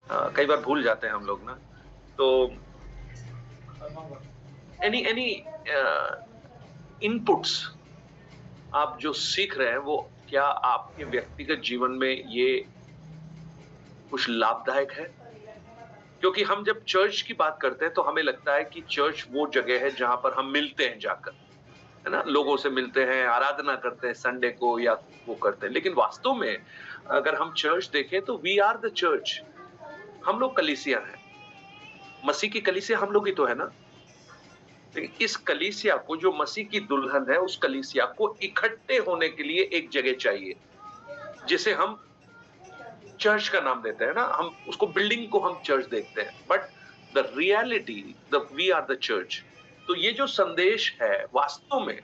कई बार भूल जाते हैं हम लोग ना। तो एनी एनी इनपुट्स आप जो सीख रहे हैं वो क्या आपके व्यक्तिगत जीवन में ये कुछ लाभदायक है? क्योंकि हम जब चर्च की बात करते हैं तो हमें लगता है कि चर्च वो जगह है जहां पर हम मिलते हैं जाकर, है ना, लोगों से मिलते हैं, आराधना करते हैं संडे को या वो करते हैं। लेकिन वास्तव में अगर हम चर्च देखें तो वी आर द चर्च। हम लोग कलीसिया हैं। मसीह की कलीसिया हम लोग ही तो है ना। लेकिन इस कलीसिया को, जो मसीह की दुल्हन है, उस कलीसिया को इकट्ठे होने के लिए एक जगह चाहिए जिसे हम चर्च का नाम देते हैं ना। हम उसको, बिल्डिंग को हम चर्च देखते हैं, but the reality, the we are the church. तो ये जो संदेश है वास्तव में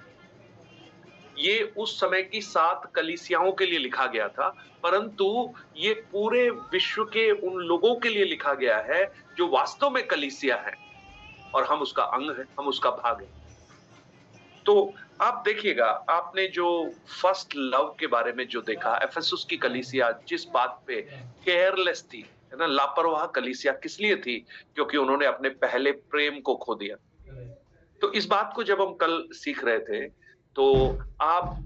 ये उस समय की 7 कलीसियाओं के लिए लिखा गया था, परंतु ये पूरे विश्व के उन लोगों के लिए लिखा गया है जो वास्तव में कलीसिया है, और हम उसका अंग है, हम उसका भाग है। तो आप देखिएगा, आपने जो फर्स्ट लव के बारे में जो देखा, एफेसुस की कलीसिया जिस बात पे केयरलेस थी, है ना, लापरवाह कलीसिया किस लिए थी? क्योंकि उन्होंने अपने पहले प्रेम को खो दिया। तो इस बात को जब हम कल सीख रहे थे, तो आप,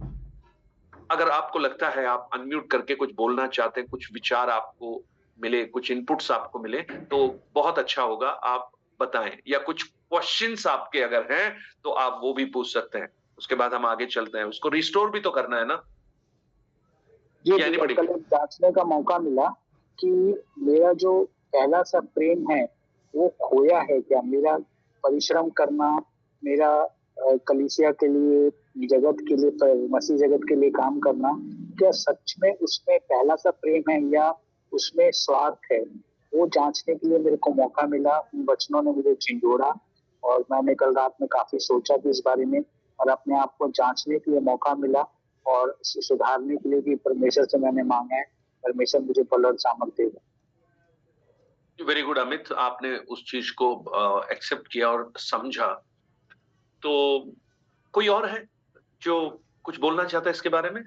अगर आपको लगता है आप अनम्यूट करके कुछ बोलना चाहते हैं, कुछ विचार आपको मिले, कुछ इनपुट्स आपको मिले, तो बहुत अच्छा होगा, आप बताएं। या कुछ क्वेश्चंस आपके अगर हैं तो आप वो भी पूछ सकते हैं। उसके बाद हम आगे चलते हैं। उसको रिस्टोर भी तो करना है ना। जी यानी भैया, बड़ी कल एक जांचने का मौका मिला कि मेरा जो पहला सा प्रेम है वो खोया है क्या। मेरा परिश्रम करना, मेरा कलीसिया के लिए, जगत के लिए, मसीह जगत के लिए काम करना, क्या सच में उसमें पहला सा प्रेम है या उसमें स्वार्थ है। वो जांचने के लिए मेरे को मौका मिला। उन वचनों ने मुझे झिंझोड़ा और मैंने कल रात में काफी सोचा भी इस बारे में, और अपने आप को जांचने के लिए मौका मिला और सुधारने के लिए भी परमेश्वर से मैंने मांगा है। परमेश्वर मुझे बल और सामर्थ्य देगा। वेरी गुड अमित, आपने उस चीज को एक्सेप्ट किया और समझा। तो कोई और है जो कुछ बोलना चाहता है इसके बारे में?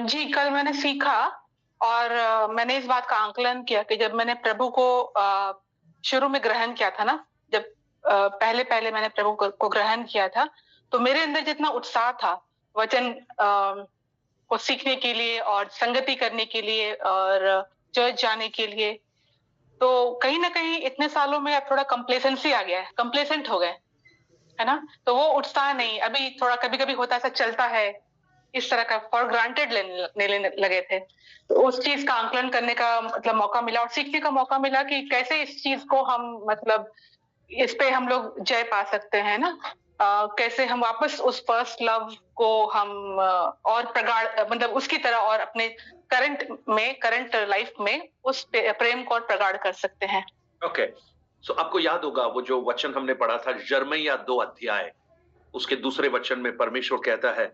जी, कल मैंने सीखा और मैंने इस बात का आंकलन किया कि जब मैंने प्रभु को शुरू में ग्रहण किया था ना, जब पहले मैंने प्रभु को ग्रहण किया था, तो मेरे अंदर जितना उत्साह था वचन को सीखने के लिए और संगति करने के लिए और चर्च जाने के लिए, तो कहीं ना कहीं इतने सालों में अब थोड़ा कंप्लेसेंसी आ गया है, कंप्लेसेंट हो गए, है ना। तो वो उत्साह नहीं, अभी थोड़ा कभी कभी होता है, ऐसा चलता है, इस तरह का फॉर ग्रांटेड लेने लगे थे। तो उस चीज का आंकलन करने का मतलब मौका मिला और सीखने का मौका मिला कि कैसे इस चीज को हम मतलब इस पे हम लोग जय पा सकते हैं ना। कैसे हम वापस उस फर्स्ट लव को हम और प्रगाढ़ मतलब उसकी तरह और अपने करंट लाइफ में उस प्रेम को और प्रगाढ़ कर सकते हैं। ओके, सो आपको याद होगा वो जो वचन हमने पढ़ा था, यिर्मयाह 2 अध्याय, उसके दूसरे वचन में परमेश्वर कहता है,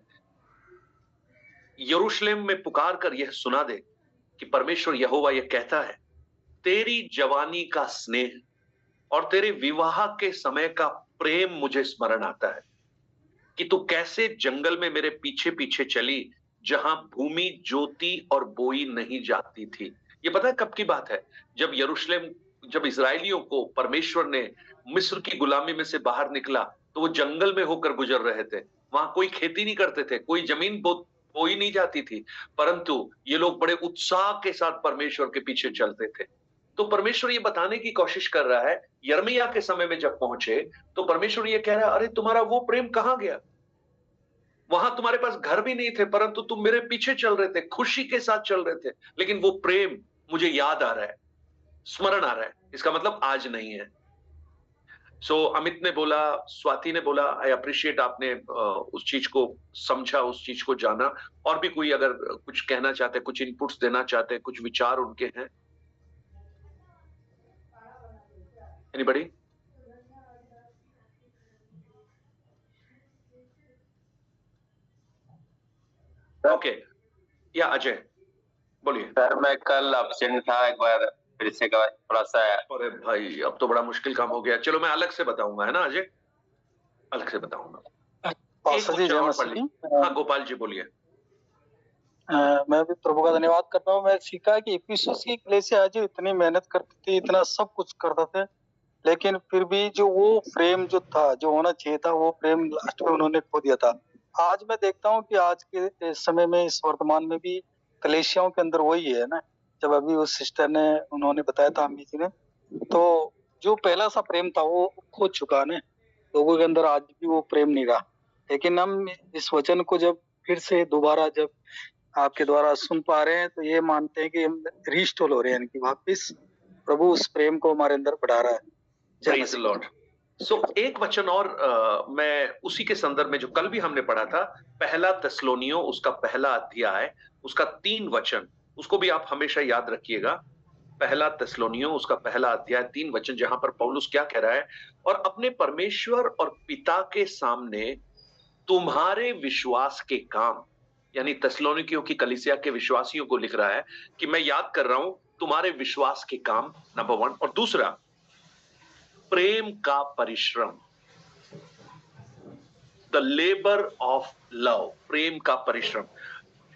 यरूशलेम में पुकार कर यह सुना दे कि परमेश्वर यहोवा यह कहता है, तेरी जवानी का स्नेह और तेरे विवाह के समय का प्रेम मुझे स्मरण आता है कि तू कैसे जंगल में मेरे पीछे पीछे चली, जहां भूमि जोती और बोई नहीं जाती थी। ये पता है कब की बात है? जब यरूशलेम, जब इजरायलियों को परमेश्वर ने मिस्र की गुलामी में से बाहर निकला, तो वो जंगल में होकर गुजर रहे थे। वहां कोई खेती नहीं करते थे, कोई जमीन बोई नहीं जाती थी, परंतु ये लोग बड़े उत्साह के साथ परमेश्वर के पीछे चलते थे। तो परमेश्वर ये बताने की कोशिश कर रहा है, यिर्मयाह के समय में जब पहुंचे, तो परमेश्वर ये कह रहा है, अरे तुम्हारा वो प्रेम कहां गया? वहां तुम्हारे पास घर भी नहीं थे, परंतु तुम मेरे पीछे चल रहे थे, खुशी के साथ चल रहे थे। लेकिन वो प्रेम मुझे याद आ रहा है, स्मरण आ रहा है। इसका मतलब आज नहीं है। अमित ने बोला, स्वाति ने बोला, आई अप्रिशिएट, आपने उस चीज को समझा, उस चीज को जाना। और भी कोई अगर कुछ कहना चाहते, कुछ इनपुट्स देना चाहते, कुछ विचार उनके हैं? एनीबॉडी? ओके, या अजय बोलिए। सर मैं कल एब्सेंट था, एक बार फिर से थोड़ा सा। अरे भाई, अब तो बड़ा मुश्किल काम हो गया। चलो मैं अलग से बताऊंगा, है ना अजय, अलग से बताऊंगा। हाँ गोपाल जी बोलिए। मैं भी प्रभु का धन्यवाद करता हूँ। मैं सीखा कि इफिसुस की कलीसिया जो इतनी मेहनत करती थी, इतना सब कुछ करते थे, लेकिन फिर भी जो वो प्रेम जो था, जो होना चाहिए था, वो प्रेम लास्ट में उन्होंने खो दिया था। आज मैं देखता हूँ कि आज के समय में, इस वर्तमान में भी कलीसियाओं के अंदर वही है ना। जब अभी उस सिस्टर ने उन्होंने बताया था, अम्मी जी ने, तो जो पहला सा प्रेम था वो खो चुका है ना। लोगों के अंदर आज भी वो प्रेम नहीं रहा। लेकिन हम इस वचन को जब फिर से दोबारा जब आपके द्वारा सुन पा रहे हैं, तो ये मानते हैं कि हम रिस्टोर हो रहे हैं, कि वापस प्रभु उस प्रेम को हमारे अंदर बढ़ा रहा है। Praise the Lord. सो एक वचन और मैं उसी के संदर्भ में जो कल भी हमने पढ़ा था, पहला थिस्सलुनीयों उसका पहला अध्याय उसका 3 वचन, उसको भी आप हमेशा याद रखिएगा। पहला थिस्सलुनीयों उसका पहला अध्याय 3 वचन, जहां पर पौलुस क्या कह रहा है, और अपने परमेश्वर और पिता के सामने तुम्हारे विश्वास के काम, यानी थिस्सलुनीकियों की कलीसिया के विश्वासियों को लिख रहा है कि मैं याद कर रहा हूं तुम्हारे विश्वास के काम, नंबर 1, और दूसरा प्रेम का परिश्रम, द लेबर ऑफ लव, प्रेम का परिश्रम।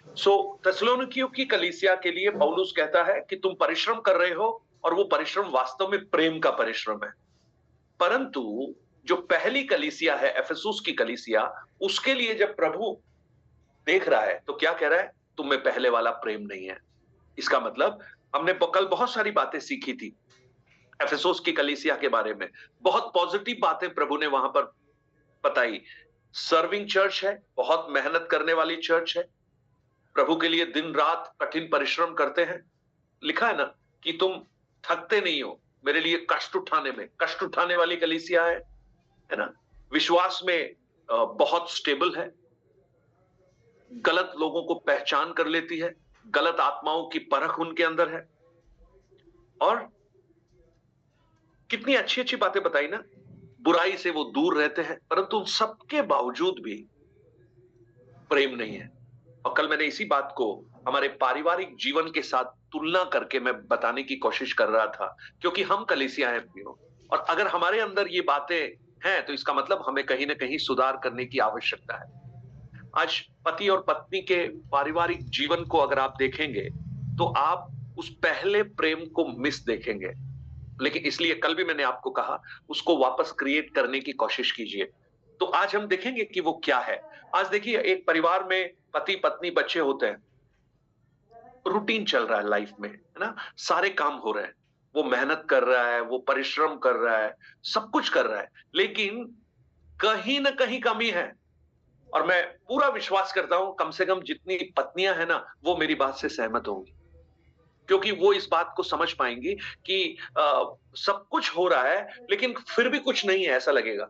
सो थिस्सलुनीकियों की कलीसिया के लिए पौलुस कहता है कि तुम परिश्रम कर रहे हो, और वो परिश्रम वास्तव में प्रेम का परिश्रम है। परंतु जो पहली कलीसिया है, एफेसुस की कलीसिया, उसके लिए जब प्रभु देख रहा है तो क्या कह रहा है, तुम में पहले वाला प्रेम नहीं है। इसका मतलब हमने कल बहुत सारी बातें सीखी थी एफेसुस की कलीसिया के बारे में, बहुत पॉजिटिव बातें प्रभु ने वहां पर बताई। सर्विंग चर्च है, बहुत मेहनत करने वाली चर्च है, प्रभु के लिए दिन रात कठिन परिश्रम करते हैं। लिखा है ना कि तुम थकते नहीं हो मेरे लिए कष्ट उठाने वाली कलीसिया है ना। विश्वास में बहुत स्टेबल है, गलत लोगों को पहचान कर लेती है, गलत आत्माओं की परख उनके अंदर है, और कितनी अच्छी अच्छी बातें बताई ना। बुराई से वो दूर रहते हैं, परंतु उन सबके बावजूद भी प्रेम नहीं है। और कल मैंने इसी बात को हमारे पारिवारिक जीवन के साथ तुलना करके मैं बताने की कोशिश कर रहा था, क्योंकि हम कलीसिया हैं प्रियो, और अगर हमारे अंदर ये बातें हैं तो इसका मतलब हमें कहीं ना कहीं सुधार करने की आवश्यकता है। आज पति और पत्नी के पारिवारिक जीवन को अगर आप देखेंगे तो आप उस पहले प्रेम को मिस देखेंगे, लेकिन इसलिए कल भी मैंने आपको कहा उसको वापस क्रिएट करने की कोशिश कीजिए। तो आज हम देखेंगे कि वो क्या है। आज देखिए, एक परिवार में पति पत्नी बच्चे होते हैं, रूटीन चल रहा है लाइफ में, है ना, सारे काम हो रहे हैं, वो मेहनत कर रहा है, वो परिश्रम कर रहा है, सब कुछ कर रहा है, लेकिन कहीं ना कहीं कमी है। और मैं पूरा विश्वास करता हूं कम से कम जितनी पत्नियां हैं ना, वो मेरी बात से सहमत होंगी, क्योंकि वो इस बात को समझ पाएंगी कि सब कुछ हो रहा है लेकिन फिर भी कुछ नहीं है, ऐसा लगेगा।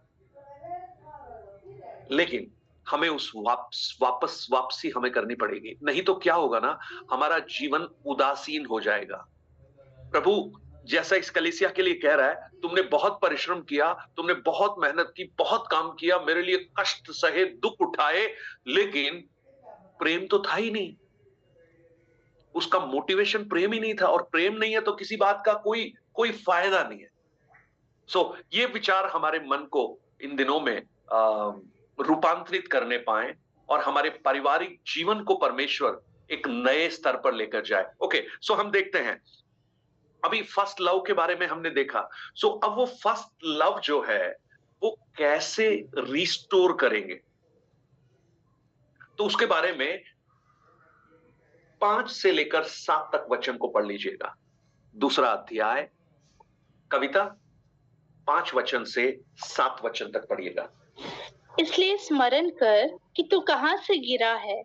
लेकिन हमें उस वापसी हमें करनी पड़ेगी, नहीं तो क्या होगा ना, हमारा जीवन उदासीन हो जाएगा। प्रभु जैसा इस कलीसिया के लिए कह रहा है, तुमने बहुत परिश्रम किया, तुमने बहुत मेहनत की, बहुत काम किया, मेरे लिए कष्ट सहे, दुख उठाए, लेकिन प्रेम तो था ही नहीं, उसका मोटिवेशन प्रेम ही नहीं था, और प्रेम नहीं है तो किसी बात का कोई फायदा नहीं है। सो ये विचार हमारे मन को इन दिनों में रूपांतरित करने पाए, और हमारे पारिवारिक जीवन को परमेश्वर एक नए स्तर पर लेकर जाए। ओके, सो हम देखते हैं, अभी फर्स्ट लव के बारे में हमने देखा। सो अब वो फर्स्ट लव जो है वो कैसे रिस्टोर करेंगे, तो उसके बारे में 5 से लेकर 7 तक वचन को पढ़ लीजिएगा। दूसरा अध्याय, कविता 5 वचन से 7 वचन तक पढ़िएगा। इसलिए स्मरण कर कि तू कहां से गिरा है,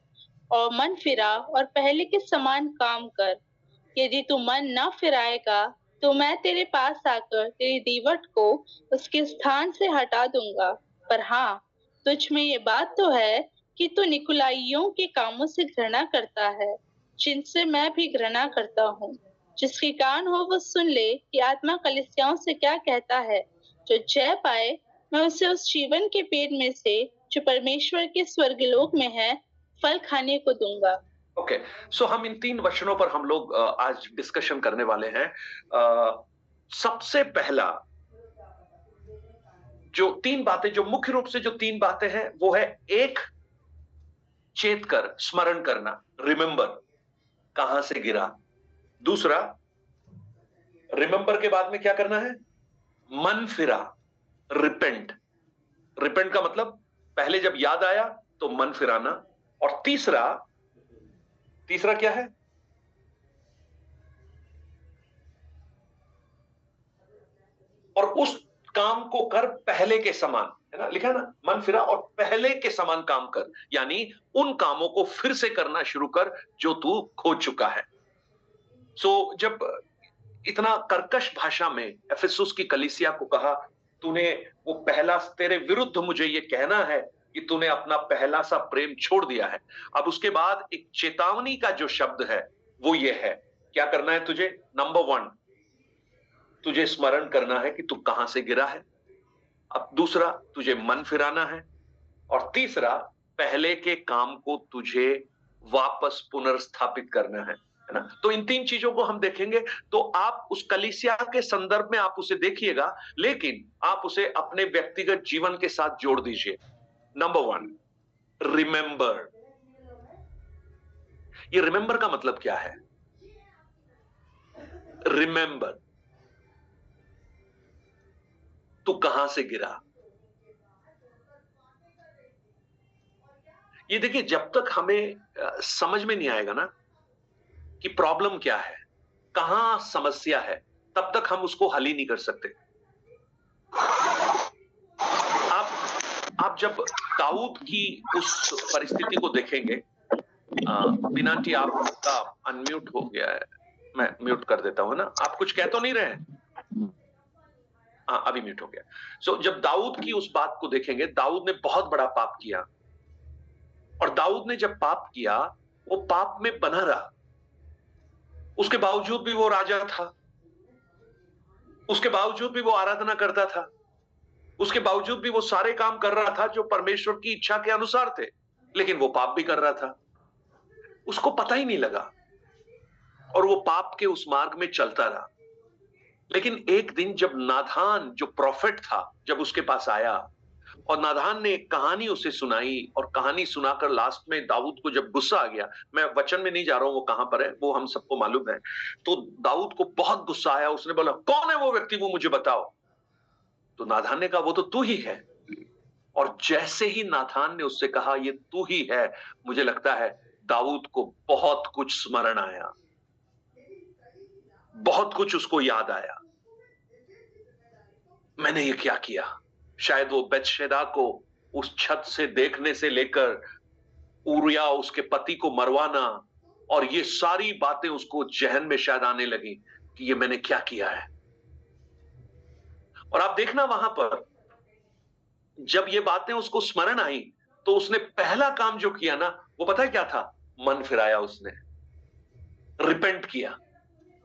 और मन फिरा और पहले के समान काम कर। यदि तू मन न फिराएगा तो मैं तेरे पास आकर तेरी दीवट को उसके स्थान से हटा दूंगा। पर हाँ, तुझ में ये बात तो है कि तू निकुलाइयों के कामों से घृणा करता है, जिनसे मैं भी घृणा करता हूँ। जिसके कान हो वो सुन ले कि आत्मा कलीसियाओं से क्या कहता है। जो जय पाए, मैं उसे उस जीवन के पेड़ में से जो परमेश्वर के स्वर्गलोक में है फल खाने को दूंगा। ओके, सो हम इन 3 वचनों पर हम लोग आज डिस्कशन करने वाले हैं। सबसे पहला जो 3 बातें, जो मुख्य रूप से जो 3 बातें हैं, वो है एक, चेत कर, स्मरण करना, रिमेंबर, कहां से गिरा। दूसरा, रिमेंबर के बाद में क्या करना है? मन फिरा, रिपेंट। रिपेंट का मतलब पहले जब याद आया तो मन फिराना। और तीसरा क्या है? और उस काम को कर पहले के समान, है ना, लिखा है ना, मन फिरा और पहले के समान काम कर, यानी उन कामों को फिर से करना शुरू कर जो तू खो चुका है। सो जब इतना कर्कश भाषा में एफेसुस की कलीसिया को कहा, तूने वो पहला, तेरे विरुद्ध मुझे ये कहना है कि तूने अपना पहला सा प्रेम छोड़ दिया है। अब उसके बाद एक चेतावनी का जो शब्द है वो ये है, क्या करना है तुझे? नंबर 1, तुझे स्मरण करना है कि तू कहां से गिरा है। अब दूसरा, तुझे मन फिराना है। और तीसरा, पहले के काम को तुझे वापस पुनर्स्थापित करना है ना। तो इन 3 चीजों को हम देखेंगे। तो आप उस कलीसिया के संदर्भ में आप उसे देखिएगा, लेकिन आप उसे अपने व्यक्तिगत जीवन के साथ जोड़ दीजिए। Number 1, remember. ये रिमेंबर का मतलब क्या है? रिमेंबर, तू कहां से गिरा। ये देखिए, जब तक हमें समझ में नहीं आएगा ना कि प्रॉब्लम क्या है, कहां समस्या है, तब तक हम उसको हल ही नहीं कर सकते। आप जब दाऊद की उस परिस्थिति को देखेंगे, बिनाटी आपका अनम्यूट हो गया है, मैं म्यूट कर देता हूं ना। आप कुछ कह तो नहीं रहे हैं? हाँ, अभी म्यूट हो गया। सो जब दाऊद की उस बात को देखेंगे, दाऊद ने बहुत बड़ा पाप किया, और दाऊद ने जब पाप किया वो पाप में बना रहा। उसके बावजूद भी वो राजा था, उसके बावजूद भी वो आराधना करता था, उसके बावजूद भी वो सारे काम कर रहा था जो परमेश्वर की इच्छा के अनुसार थे, लेकिन वो पाप भी कर रहा था। उसको पता ही नहीं लगा और वो पाप के उस मार्ग में चलता रहा। लेकिन एक दिन जब नाथान जो प्रोफेट था, जब उसके पास आया और नाथान ने एक कहानी उसे सुनाई, और कहानी सुनाकर लास्ट में दाऊद को जब गुस्सा आ गया, मैं वचन में नहीं जा रहा हूं, वो कहां पर है वो हम सबको मालूम है। तो दाऊद को बहुत गुस्सा आया, उसने बोला, कौन है वो व्यक्ति, वो मुझे बताओ। तो नाथान ने कहा, वो तो तू ही है। और जैसे ही नाथान ने उससे कहा ये तू ही है, मुझे लगता है दाऊद को बहुत कुछ स्मरण आया, बहुत कुछ उसको याद आया। मैंने ये क्या किया? शायद वो बेतशेदा को उस छत से देखने से लेकर ऊरिया उसके पति को मरवाना, और ये सारी बातें उसको जहन में शायद आने लगी कि ये मैंने क्या किया है। और आप देखना, वहां पर जब ये बातें उसको स्मरण आई तो उसने पहला काम जो किया ना, वो पता है क्या था? मन फिराया, उसने रिपेंट किया।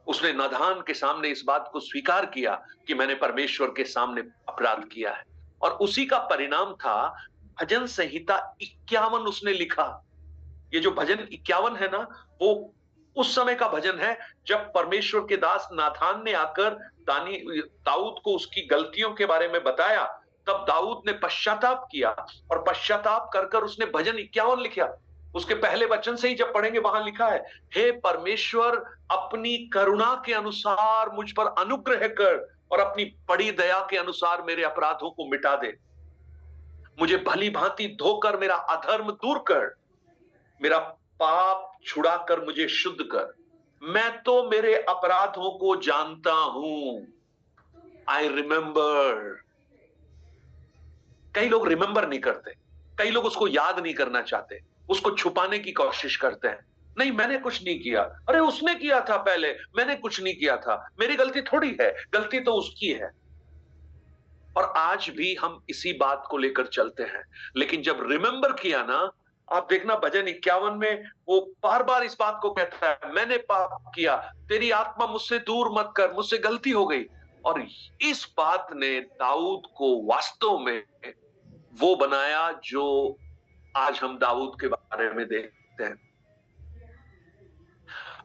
उसने नाथान के सामने इस बात को स्वीकार किया कि मैंने परमेश्वर के सामने अपराध किया है। और उसी का परिणाम था भजन संहिता 51 उसने लिखा। ये जो भजन 51 है ना, वो उस समय का भजन है जब परमेश्वर के दास नाथान ने आकर दाऊद को उसकी गलतियों के बारे में बताया। तब दाऊद ने पश्चाताप किया, और पश्चाताप कर उसने भजन 51 लिखा। उसके पहले वचन से ही जब पढ़ेंगे, वहां लिखा है, हे परमेश्वर, अपनी करुणा के अनुसार मुझ पर अनुग्रह कर, और अपनी बड़ी दया के अनुसार मेरे अपराधों को मिटा दे। मुझे भली भांति धोकर मेरा अधर्म दूर कर, मेरा पाप छुड़ाकर मुझे शुद्ध कर। मैं तो मेरे अपराधों को जानता हूं। I remember. कई लोग रिमेंबर नहीं करते, कई लोग उसको याद नहीं करना चाहते, उसको छुपाने की कोशिश करते हैं। नहीं, मैंने कुछ नहीं किया, अरे उसने किया था पहले, मैंने कुछ नहीं किया था, मेरी गलती थोड़ी है, गलती तो उसकी है। और आज भी हम इसी बात को लेकर चलते हैं। लेकिन जब रिमेंबर किया ना, आप देखना भजन 51 में वो बार बार इस बात को कहता है, मैंने पाप किया, तेरी आत्मा मुझसे दूर मत कर, मुझसे गलती हो गई। और इस बात ने दाऊद को वास्तव में वो बनाया जो आज हम दाऊद के बारे में देखते हैं।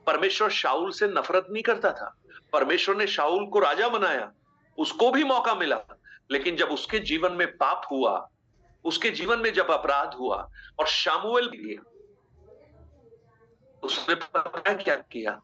परमेश्वर शाऊल से नफरत नहीं करता था। परमेश्वर ने शाऊल को राजा बनाया, उसको भी मौका मिला। लेकिन जब उसके जीवन में पाप हुआ, उसके जीवन में जब अपराध हुआ, और शामुएल भी, उसने पता है क्या किया?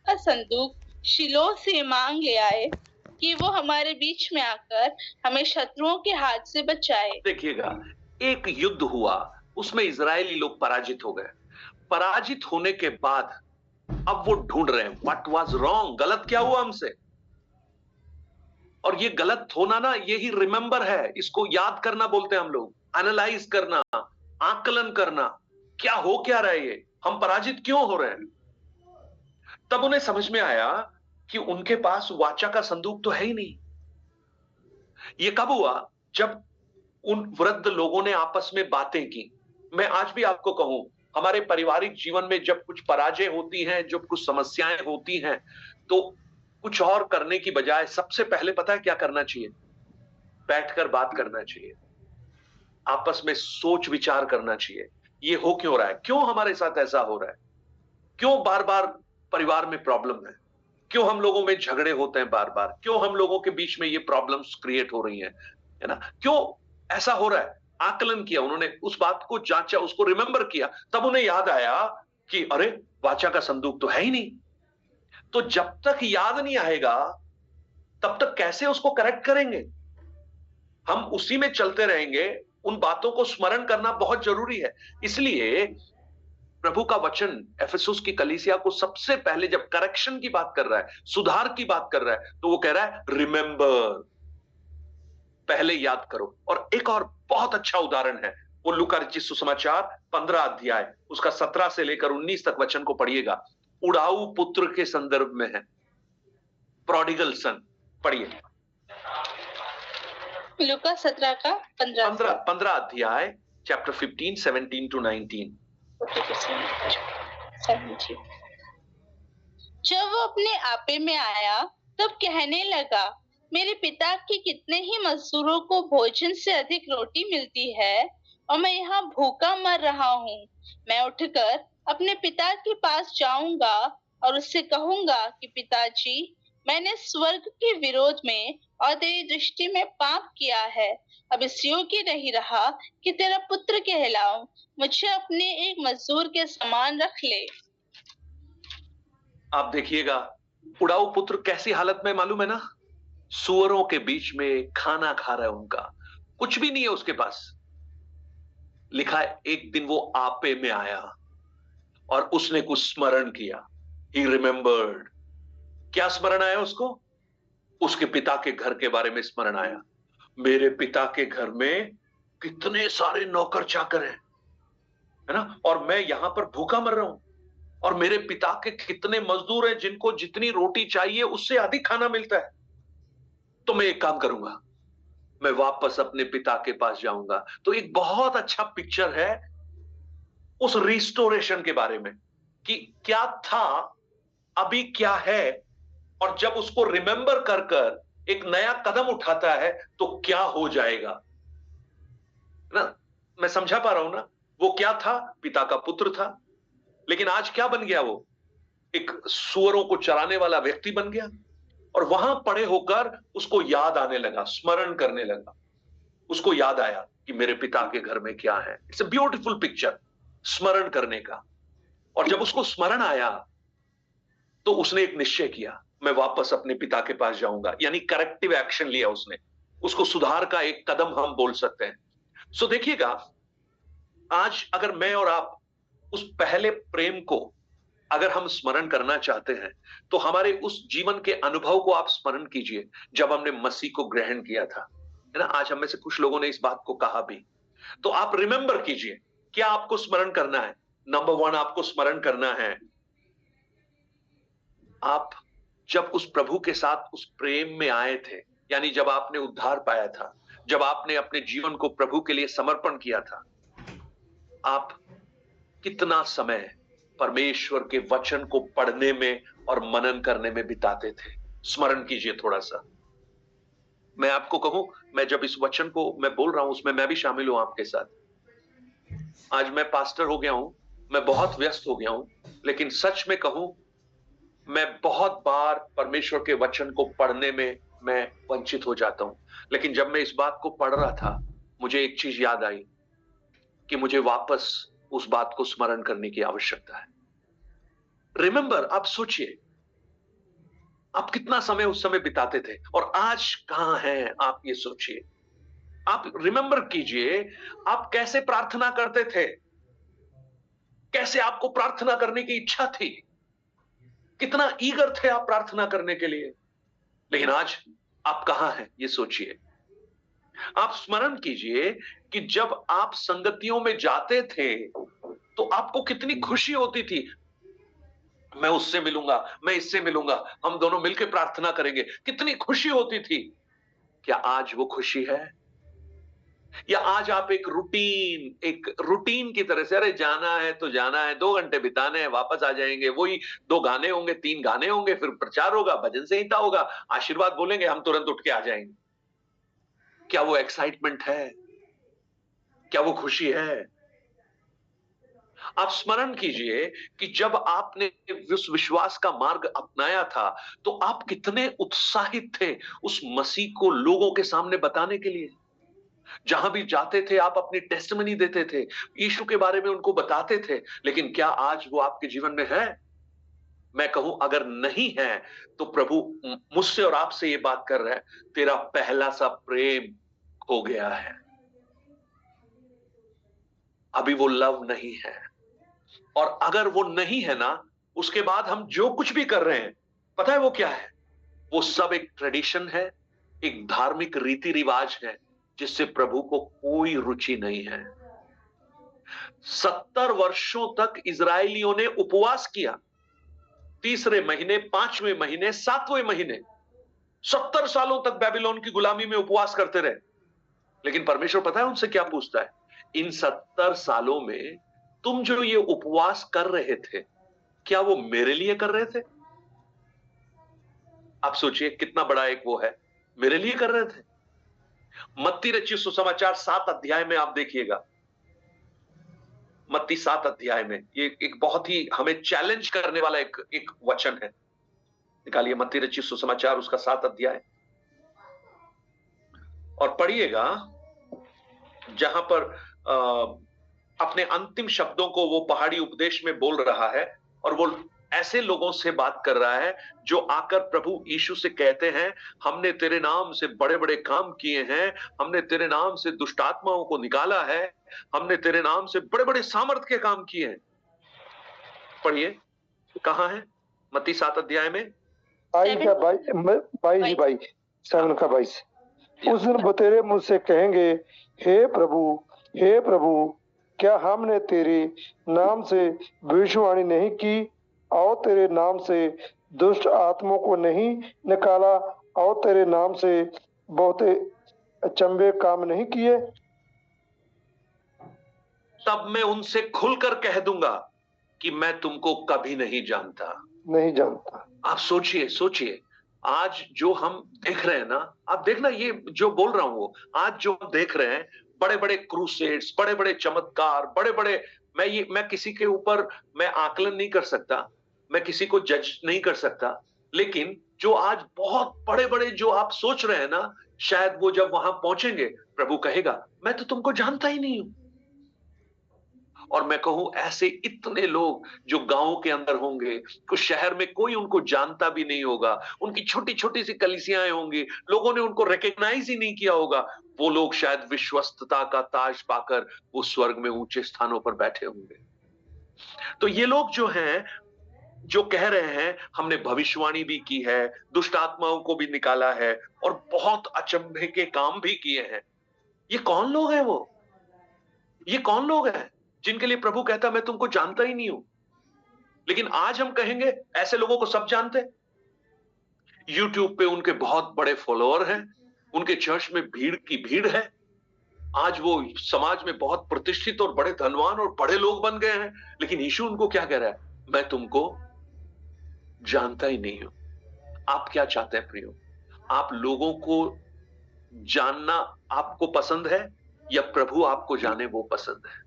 का संदूक शिलो से मांग ले आए कि वो हमारे बीच में आकर हमें शत्रुओं के हाथ से बचाए। देखिएगा, एक युद्ध हुआ, उसमें इजरायली लोग पराजित हो गए। पराजित होने के बाद अब वो ढूंढ रहे हैं व्हाट वाज रॉन्ग, गलत क्या हुआ हमसे। और ये गलत होना ना, यही रिमेंबर है, इसको याद करना बोलते हैं हम लोग, एनालाइज करना, आकलन करना, क्या हो क्या रहा है, ये हम पराजित क्यों हो रहे हैं। तब उन्हें समझ में आया कि उनके पास वाचा का संदूक तो है ही नहीं। ये कब हुआ? जब उन वृद्ध लोगों ने आपस में बातें की। मैं आज भी आपको कहूं, हमारे पारिवारिक जीवन में जब कुछ पराजय होती हैं, जब कुछ समस्याएं होती हैं, तो कुछ और करने की बजाय सबसे पहले पता है क्या करना चाहिए? बैठकर बात करना चाहिए, आपस में सोच विचार करना चाहिए। ये हो क्यों रहा है, क्यों हमारे साथ ऐसा हो रहा है, क्यों बार बार परिवार में प्रॉब्लम है, क्यों हम लोगों में झगड़े होते हैं बार बार, क्यों हम लोगों के बीच में ये प्रॉब्लम्स क्रिएट हो रही हैं, है ना, क्यों ऐसा हो रहा है। आकलन किया उन्होंने, उस बात को जांचा, उसको रिमेंबर किया। तब उन्हें याद आया कि अरे वाचा का संदूक तो है ही नहीं। तो जब तक याद नहीं आएगा तब तक कैसे उसको करेक्ट करेंगे? हम उसी में चलते रहेंगे। उन बातों को स्मरण करना बहुत जरूरी है। इसलिए प्रभु का वचन एफेसुस की कलीसिया को सबसे पहले जब करेक्शन की बात कर रहा है, सुधार की बात कर रहा है, तो वो कह रहा है रिमेंबर, पहले याद करो। और एक और बहुत अच्छा उदाहरण है, वो लूका रचित सुसमाचार 15 अध्याय उसका 17 से लेकर 19 तक वचन को पढ़िएगा। उड़ाऊ पुत्र के संदर्भ में है, प्रोडिगल सन। पढ़िए लूका 17 का 15 अध्याय, चैप्टर 15, 17 to 19। जब वो अपने आपे में आया तब कहने लगा, मेरे पिता के कितने ही मजदूरों को भोजन से अधिक रोटी मिलती है और मैं यहाँ भूखा मर रहा हूँ। मैं उठकर अपने पिता के पास जाऊंगा और उससे कहूंगा कि पिताजी, मैंने स्वर्ग के विरोध में और तेरी दृष्टि में पाप किया है। अब इस योग्य नहीं रहा कि तेरा पुत्र कहलाऊं। मुझे अपने एक मजदूर के समान रख ले। आप देखिएगा, उड़ाऊ पुत्र कैसी हालत में मालूम है ना? सुअरों के बीच में खाना खा रहा है, उनका कुछ भी नहीं है उसके पास। लिखा है एक दिन वो आपे में आया और उसने कुछ स्मरण किया। ही रिमेंबर्ड। क्या स्मरण आया उसको? उसके पिता के घर के बारे में स्मरण आया। मेरे पिता के घर में कितने सारे नौकर चाकर हैं, है ना, और मैं यहां पर भूखा मर रहा हूं, और मेरे पिता के कितने मजदूर हैं जिनको जितनी रोटी चाहिए उससे अधिक खाना मिलता है। तो मैं एक काम करूंगा, मैं वापस अपने पिता के पास जाऊंगा। तो एक बहुत अच्छा पिक्चर है उस रिस्टोरेशन के बारे में कि क्या था, अभी क्या है, और जब उसको रिमेंबर कर कर एक नया कदम उठाता है तो क्या हो जाएगा ना। मैं समझा पा रहा हूं ना? वो क्या था? पिता का पुत्र था, लेकिन आज क्या बन गया? वो एक सुअरों को चराने वाला व्यक्ति बन गया। और वहां पड़े होकर उसको याद आने लगा, स्मरण करने लगा। उसको याद आया कि मेरे पिता के घर में क्या है। इट्स अ ब्यूटीफुल पिक्चर, स्मरण करने का। और जब उसको स्मरण आया तो उसने एक निश्चय किया, मैं वापस अपने पिता के पास जाऊंगा। यानी करेक्टिव एक्शन लिया उसने, उसको सुधार का एक कदम हम बोल सकते हैं। सो देखिएगा, आज अगर मैं और आप उस पहले प्रेम को अगर हम स्मरण करना चाहते हैं तो हमारे उस जीवन के अनुभव को आप स्मरण कीजिए जब हमने मसीह को ग्रहण किया था, है ना। आज हम में से कुछ लोगों ने इस बात को कहा भी, तो आप रिमेंबर कीजिए। क्या आपको स्मरण करना है? नंबर 1 आपको स्मरण करना है, आप जब उस प्रभु के साथ उस प्रेम में आए थे, यानी जब आपने उद्धार पाया था, जब आपने अपने जीवन को प्रभु के लिए समर्पण किया था, आप कितना समय परमेश्वर के वचन को पढ़ने में और मनन करने में बिताते थे? स्मरण कीजिए थोड़ा सा। मैं आपको कहूं, मैं जब इस वचन को मैं बोल रहा हूं उसमें मैं भी शामिल हूं आपके साथ। आज मैं पास्टर हो गया हूं, मैं बहुत व्यस्त हो गया हूं, लेकिन सच में कहूं मैं बहुत बार परमेश्वर के वचन को पढ़ने में मैं वंचित हो जाता हूं। लेकिन जब मैं इस बात को पढ़ रहा था, मुझे एक चीज याद आई कि मुझे वापस उस बात को स्मरण करने की आवश्यकता है। रिमेंबर, आप सोचिए आप कितना समय उस समय बिताते थे और आज कहां हैं आप, ये सोचिए। आप रिमेंबर कीजिए आप कैसे प्रार्थना करते थे, कैसे आपको प्रार्थना करने की इच्छा थी, कितना ईगर थे आप प्रार्थना करने के लिए। लेकिन आज आप कहां हैं, ये सोचिए। आप स्मरण कीजिए कि जब आप संगतियों में जाते थे तो आपको कितनी खुशी होती थी। मैं उससे मिलूंगा, मैं इससे मिलूंगा, हम दोनों मिलकर प्रार्थना करेंगे, कितनी खुशी होती थी। क्या आज वो खुशी है? या आज आप एक रूटीन की तरह से, अरे जाना है तो जाना है, 2 घंटे बिताने हैं, वापस आ जाएंगे, वही 2 गाने होंगे, 3 गाने होंगे, फिर प्रचार होगा, भजन संहिता होगा, आशीर्वाद बोलेंगे, हम तुरंत उठ के आ जाएंगे। क्या वो एक्साइटमेंट है? क्या वो खुशी है? आप स्मरण कीजिए कि जब आपने उस विश्वास का मार्ग अपनाया था तो आप कितने उत्साहित थे उस मसीह को लोगों के सामने बताने के लिए। जहां भी जाते थे आप अपनी टेस्टिमनी देते थे, यीशु के बारे में उनको बताते थे। लेकिन क्या आज वो आपके जीवन में है? मैं कहूं अगर नहीं है तो प्रभु मुझसे और आपसे ये बात कर रहा है, तेरा पहला सा प्रेम खो गया है, अभी वो लव नहीं है। और अगर वो नहीं है ना, उसके बाद हम जो कुछ भी कर रहे हैं, पता है वो क्या है? वो सब एक ट्रेडिशन है, एक धार्मिक रीति रिवाज है जिससे प्रभु को कोई रुचि नहीं है। 70 वर्षों तक इजरायलियों ने उपवास किया, 3रे महीने, 5वें महीने, 7वें महीने, 70 सालों तक बेबीलोन की गुलामी में उपवास करते रहे। लेकिन परमेश्वर पता है उनसे क्या पूछता है? इन 70 सालों में तुम जो ये उपवास कर रहे थे, क्या वो मेरे लिए कर रहे थे? आप सोचिए कितना बड़ा एक वो है, मेरे लिए कर रहे थे। मत्ती रचित सुसमाचार 7 अध्याय में आप देखिएगा, मत्ती 7 अध्याय में ये एक बहुत ही हमें चैलेंज करने वाला एक वचन है। निकालिए मत्ती रचित सुसमाचार उसका 7 अध्याय और पढ़िएगा, जहां पर अपने अंतिम शब्दों को वो पहाड़ी उपदेश में बोल रहा है और वो ऐसे लोगों से बात कर रहा है जो आकर प्रभु यीशु से कहते हैं, हमने तेरे नाम से बड़े बड़े काम किए हैं, हमने तेरे नाम से दुष्ट आत्माओं को निकाला है, हमने तेरे नाम से बड़े बड़े सामर्थ के काम किए हैं। पढ़िए कहां है? मत्ती 7 अध्याय में 22 उस दिन वो तेरे मुंह से कहेंगे, हे प्रभु क्या हमने तेरे नाम से भविष्यवाणी नहीं की, और तेरे नाम से दुष्ट आत्माओं को नहीं निकाला, और तेरे नाम से बहुत अचंभे काम नहीं किए? तब मैं उनसे खुलकर कह दूंगा कि मैं तुमको कभी नहीं जानता। आप सोचिए आज जो हम देख रहे हैं ना, आप देखना ये जो बोल रहा हूं वो आज जो हम देख रहे हैं, बड़े बड़े क्रूसेड्स, बड़े बड़े चमत्कार, बड़े बड़े, मैं किसी के ऊपर मैं आकलन नहीं कर सकता, मैं किसी को जज नहीं कर सकता, लेकिन जो आज बहुत बड़े बड़े जो आप सोच रहे हैं ना, शायद वो जब वहां पहुंचेंगे प्रभु कहेगा मैं तो तुमको जानता ही नहीं हूं। और मैं कहूं ऐसे इतने लोग जो गांव के अंदर होंगे, कुछ शहर में कोई उनको जानता भी नहीं होगा, उनकी छोटी छोटी सी कलीसियाएं होंगी, लोगों ने उनको रिकॉग्नाइज ही नहीं किया होगा, वो लोग शायद विश्वस्तता का ताज पाकर वो स्वर्ग में ऊंचे स्थानों पर बैठे होंगे। तो ये लोग जो हैं, जो कह रहे हैं हमने भविष्यवाणी भी की है, दुष्ट आत्माओं को भी निकाला है और बहुत अचंभे के काम भी किए हैं, ये कौन लोग हैं? ये कौन लोग हैं जिनके लिए प्रभु कहता मैं तुमको जानता ही नहीं हूं? लेकिन आज हम कहेंगे ऐसे लोगों को सब जानते हैं। यूट्यूब पे उनके बहुत बड़े फॉलोअर हैं, उनके चर्च में भीड़ की भीड़ है, आज वो समाज में बहुत प्रतिष्ठित और बड़े धनवान और बड़े लोग बन गए हैं, लेकिन यीशु उनको क्या कह रहा है? मैं तुमको जानता ही नहीं हूं। आप क्या चाहते हैं प्रियो? आप लोगों को जानना आपको पसंद है या प्रभु आपको जाने वो पसंद है?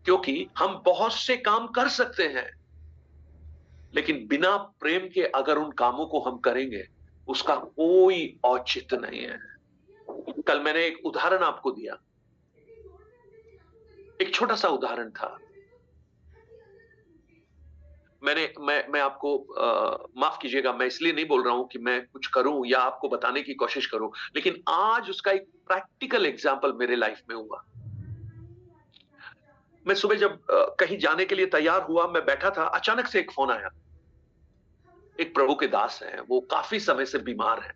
क्योंकि हम बहुत से काम कर सकते हैं, लेकिन बिना प्रेम के अगर उन कामों को हम करेंगे उसका कोई औचित्य नहीं है। कल मैंने एक उदाहरण आपको दिया, एक छोटा सा उदाहरण था। मैं आपको माफ कीजिएगा, मैं इसलिए नहीं बोल रहा हूं कि मैं कुछ करूं या आपको बताने की कोशिश करूं, लेकिन आज उसका एक प्रैक्टिकल एग्जाम्पल मेरे लाइफ में हुआ। मैं सुबह जब कहीं जाने के लिए तैयार हुआ, मैं बैठा था, अचानक से एक फोन आया। एक प्रभु के दास हैं, वो काफी समय से बीमार हैं,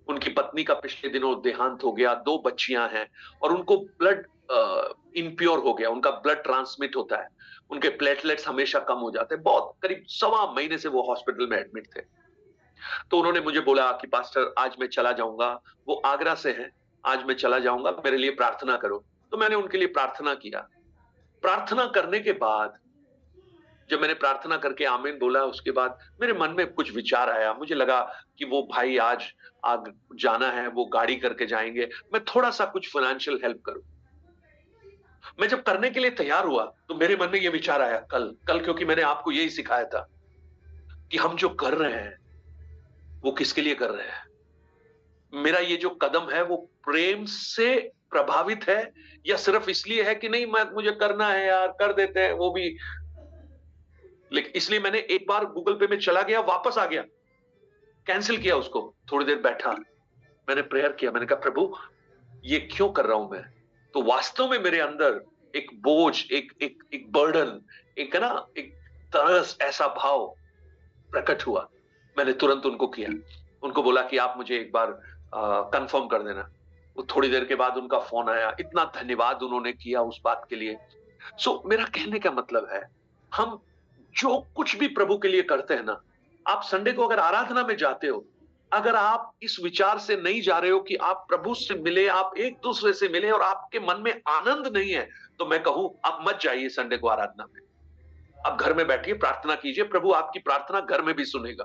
उनकी पत्नी का पिछले दिनों देहांत हो गया, 2 बच्चियां हैं और उनको ब्लड इनप्योर हो गया, उनका ब्लड ट्रांसमिट होता है, उनके प्लेटलेट्स हमेशा कम हो जाते हैं। बहुत करीब 1.25 महीने से वो हॉस्पिटल में एडमिट थे। तो उन्होंने मुझे बोला कि पास्टर आज मैं चला जाऊंगा, वो आगरा से हैं, आज मैं चला जाऊंगा, मेरे लिए प्रार्थना करो। तो मैंने उनके लिए प्रार्थना किया। प्रार्थना करने के बाद जब मैंने प्रार्थना करके आमीन बोला, उसके बाद मेरे मन में कुछ विचार आया। मुझे लगा कि वो भाई आज जाना है, वो गाड़ी करके जाएंगे, मैं थोड़ा सा कुछ फाइनेंशियल हेल्प करूं। मैं जब करने के लिए तैयार हुआ तो मेरे मन में यह विचार आया, कल क्योंकि मैंने आपको यही सिखाया था कि हम जो कर रहे हैं वो किसके लिए कर रहे हैं। मेरा ये जो कदम है वो प्रेम से प्रभावित है या सिर्फ इसलिए है कि नहीं मुझे करना है यार, कर देते हैं वो भी। लेकिन इसलिए मैंने एक बार गूगल पे में चला गया, वापस आ गया, कैंसिल किया उसको। थोड़ी देर बैठा, मैंने प्रेयर किया, मैंने कहा प्रभु ये क्यों कर रहा हूं मैं? तो वास्तव में मेरे अंदर एक बोझ, एक बर्डन, एक है ना, एक तरस, ऐसा भाव प्रकट हुआ। मैंने तुरंत उनको किया, उनको बोला कि आप मुझे एक बार कंफर्म कर देना। वो थोड़ी देर के बाद उनका फोन आया, इतना धन्यवाद उन्होंने किया उस बात के लिए। सो मेरा कहने का मतलब है, हम जो कुछ भी प्रभु के लिए करते हैं ना, आप संडे को अगर आराधना में जाते हो, अगर आप इस विचार से नहीं जा रहे हो कि आप प्रभु से मिले, आप एक दूसरे से मिले और आपके मन में आनंद नहीं है, तो मैं कहूं आप मत जाइए संडे को आराधना में। आप घर में बैठिए, प्रार्थना कीजिए, प्रभु आपकी प्रार्थना घर में भी सुनेगा।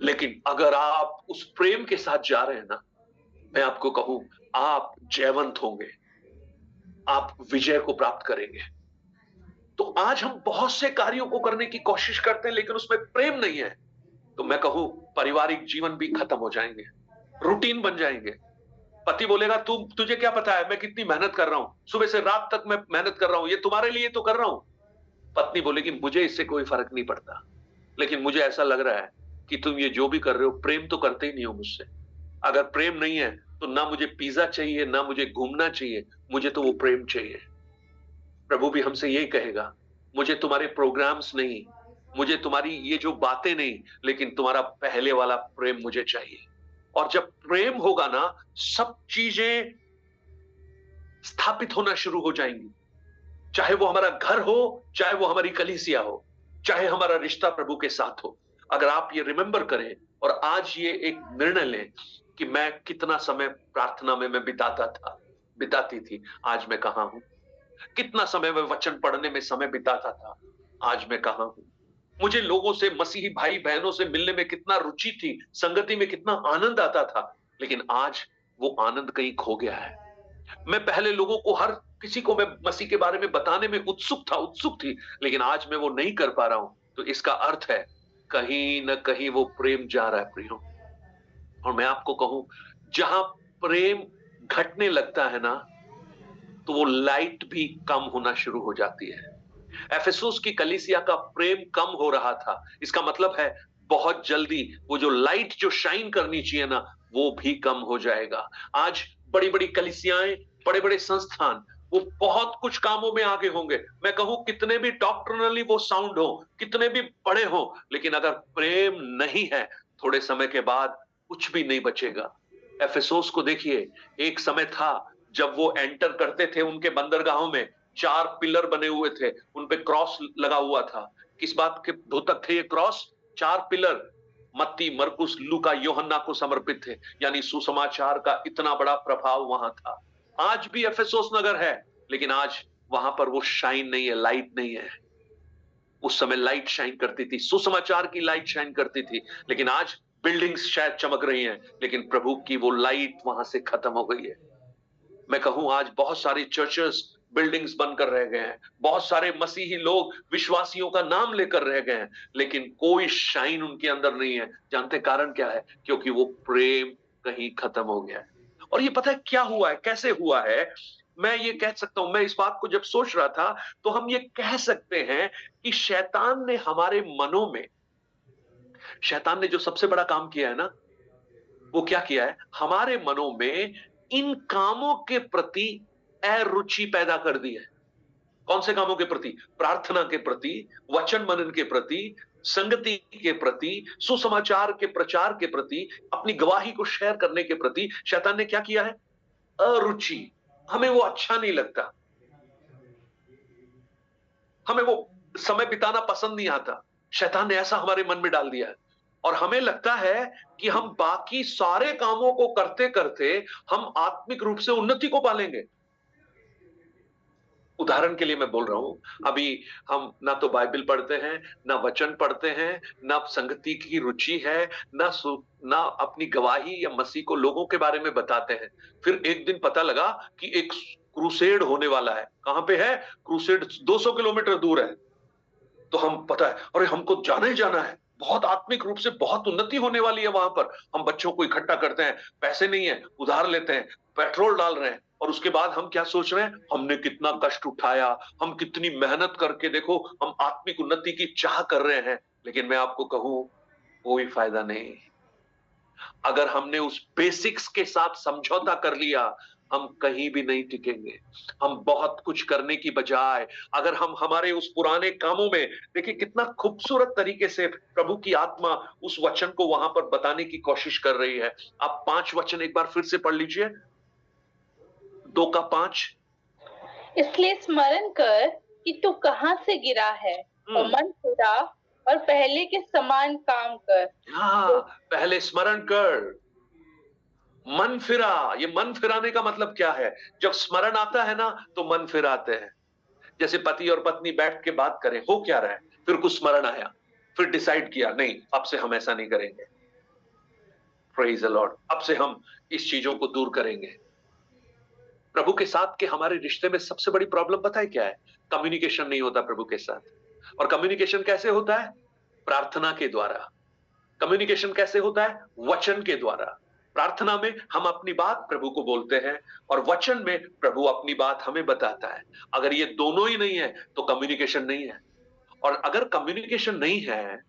लेकिन अगर आप उस प्रेम के साथ जा रहे हैं ना, मैं आपको कहूं आप जयवंत होंगे, आप विजय को प्राप्त करेंगे। तो आज हम बहुत से कार्यों को करने की कोशिश करते हैं, लेकिन उसमें प्रेम नहीं है, तो मैं कहूं पारिवारिक जीवन भी खत्म हो जाएंगे, रूटीन बन जाएंगे। पति बोलेगा तुझे क्या पता है मैं कितनी मेहनत कर रहा हूं, सुबह से रात तक मैं मेहनत कर रहा हूं, ये तुम्हारे लिए तो कर रहा हूं। पत्नी बोलेगी मुझे इससे कोई फर्क नहीं पड़ता, लेकिन मुझे ऐसा लग रहा है कि तुम ये जो भी कर रहे हो प्रेम तो करते ही नहीं हो मुझसे। अगर प्रेम नहीं है तो ना मुझे पिज्जा चाहिए, ना मुझे घूमना चाहिए, मुझे तो वो प्रेम चाहिए। प्रभु भी हमसे यही कहेगा, मुझे तुम्हारे प्रोग्राम्स नहीं, मुझे तुम्हारी ये जो बातें नहीं, लेकिन तुम्हारा पहले वाला प्रेम मुझे चाहिए। और जब प्रेम होगा ना, सब चीजें स्थापित होना शुरू हो जाएंगी, चाहे वो हमारा घर हो, चाहे वो हमारी कलीसिया हो, चाहे हमारा रिश्ता प्रभु के साथ हो। अगर आप ये रिमेंबर करें और आज ये एक निर्णय लें कि मैं कितना समय प्रार्थना में मैं बिताती थी, आज मैं कहां हूं। कितना समय मैं वचन पढ़ने में समय बिताता था, आज मैं कहां हूं। मुझे लोगों से, मसीही भाई बहनों से मिलने में कितना रुचि थी, संगति में कितना आनंद आता था, लेकिन आज वो आनंद कहीं खो गया है। मैं पहले लोगों को, हर किसी को मैं मसीह के बारे में बताने में उत्सुक थी, लेकिन आज मैं वो नहीं कर पा रहा हूं। तो इसका अर्थ है कहीं ना कहीं वो प्रेम जा रहा है प्रियो। और मैं आपको कहूं, जहां प्रेम घटने लगता है ना, तो वो लाइट भी कम होना शुरू हो जाती है। एफेसुस की कलीसिया का प्रेम कम हो रहा था, इसका मतलब है बहुत जल्दी वो जो लाइट जो शाइन करनी चाहिए ना, वो भी कम हो जाएगा। आज बड़ी बड़ी कलीसियाएं, बड़े बड़े संस्थान, वो बहुत कुछ कामों में आगे होंगे। मैं कहूं कितने भी डॉक्ट्रिनली वो साउंड हो, कितने भी बड़े हो, लेकिन अगर प्रेम नहीं है, थोड़े समय के बाद कुछ भी नहीं बचेगा। एफेसोस को देखिए, एक समय था जब वो एंटर करते थे उनके बंदरगाहों में, 4 पिलर बने हुए थे, उन पे क्रॉस लगा हुआ था। किस बात के द्योतक थे ये क्रॉस? 4 पिलर मत्ती, मरकुस, लूका, यूहन्ना को समर्पित थे। यानी सुसमाचार का इतना बड़ा प्रभाव वहां था। आज भी एफेसोस नगर है, लेकिन आज वहां पर वो शाइन नहीं है, लाइट नहीं है। उस समय लाइट शाइन करती थी, सुसमाचार की लाइट शाइन करती थी, लेकिन आज बिल्डिंग्स शायद चमक रही हैं, लेकिन प्रभु की वो लाइट वहां से खत्म हो गई है। मैं कहूं आज बहुत सारी चर्चेस बिल्डिंग्स बनकर रह गए हैं, बहुत सारे मसीही लोग विश्वासियों का नाम लेकर रह गए हैं, लेकिन कोई शाइन उनके अंदर नहीं है। जानते कारण क्या है? क्योंकि वो प्रेम कहीं खत्म हो गया है। और ये पता है क्या हुआ है, कैसे हुआ है? मैं ये कह सकता हूं, मैं इस बात को जब सोच रहा था तो हम ये कह सकते हैं कि शैतान ने हमारे मनों में, शैतान ने जो सबसे बड़ा काम किया है ना, वो क्या किया है? हमारे मनों में इन कामों के प्रति अरुचि पैदा कर दी है। कौन से कामों के प्रति? प्रार्थना के प्रति, वचन मनन के प्रति, संगति के प्रति, सुसमाचार के प्रचार के प्रति, अपनी गवाही को शेयर करने के प्रति शैतान ने क्या किया है? अरुचि। हमें वो अच्छा नहीं लगता, हमें वो समय बिताना पसंद नहीं आता। शैतान ने ऐसा हमारे मन में डाल दिया है, और हमें लगता है कि हम बाकी सारे कामों को करते करते हम आत्मिक रूप से उन्नति को पालेंगे। उदाहरण के लिए मैं बोल रहा हूं, अभी हम ना तो बाइबल पढ़ते हैं, ना वचन पढ़ते हैं, ना संगति की रुचि है, ना अपनी गवाही या मसीह को लोगों के बारे में बताते हैं। फिर एक दिन पता लगा कि एक क्रूसेड होने वाला है। कहां पे है क्रूसेड? 200 किलोमीटर दूर है। तो हम पता है, अरे हमको जाना ही जाना है, बहुत आत्मिक रूप से बहुत उन्नति होने वाली है वहां पर। हम बच्चों को इकट्ठा करते हैं, पैसे नहीं है, उधार लेते हैं, पेट्रोल डाल रहे हैं, और उसके बाद हम क्या सोच रहे हैं? हमने कितना कष्ट उठाया, हम कितनी मेहनत करके, देखो हम आत्मिक उन्नति की चाह कर रहे हैं। लेकिन मैं आपको कहूं, कोई फायदा नहीं। अगर हमने उस बेसिक्स के साथ समझौता कर लिया, हम कहीं भी नहीं टिकेंगे। हम बहुत कुछ करने की बजाय अगर हम हमारे उस पुराने कामों में, देखिए कितना खूबसूरत तरीके से प्रभु की आत्मा उस वचन को वहां पर बताने की कोशिश कर रही है। आप 5 वचन एक बार फिर से पढ़ लीजिए, 2:5। इसलिए स्मरण कर कि तू कहां से गिरा है, और मन फिरा और पहले के समान काम कर। हाँ, पहले स्मरण कर, मन फिरा। ये मन फिराने का मतलब क्या है? जब स्मरण आता है ना, तो मन फिराते हैं। जैसे पति और पत्नी बैठ के बात करें, हो क्या रहा है, फिर कुछ स्मरण आया, फिर डिसाइड किया, नहीं अब से हम ऐसा नहीं करेंगे, प्रेज द लॉर्ड, अब से हम इस चीजों को दूर करेंगे। प्रभु के साथ के हमारे रिश्ते में सबसे बड़ी प्रॉब्लम पता है क्या है? कम्युनिकेशन नहीं होता प्रभु के साथ। और कम्युनिकेशन कैसे होता है? प्रार्थना के द्वारा। कम्युनिकेशन कैसे होता है? वचन के द्वारा। प्रार्थना में हम अपनी बात प्रभु को बोलते हैं, और वचन में प्रभु अपनी बात हमें बताता है। अगर ये दोनों ही नहीं है तो कम्युनिकेशन नहीं है। और अगर कम्युनिकेशन नहीं है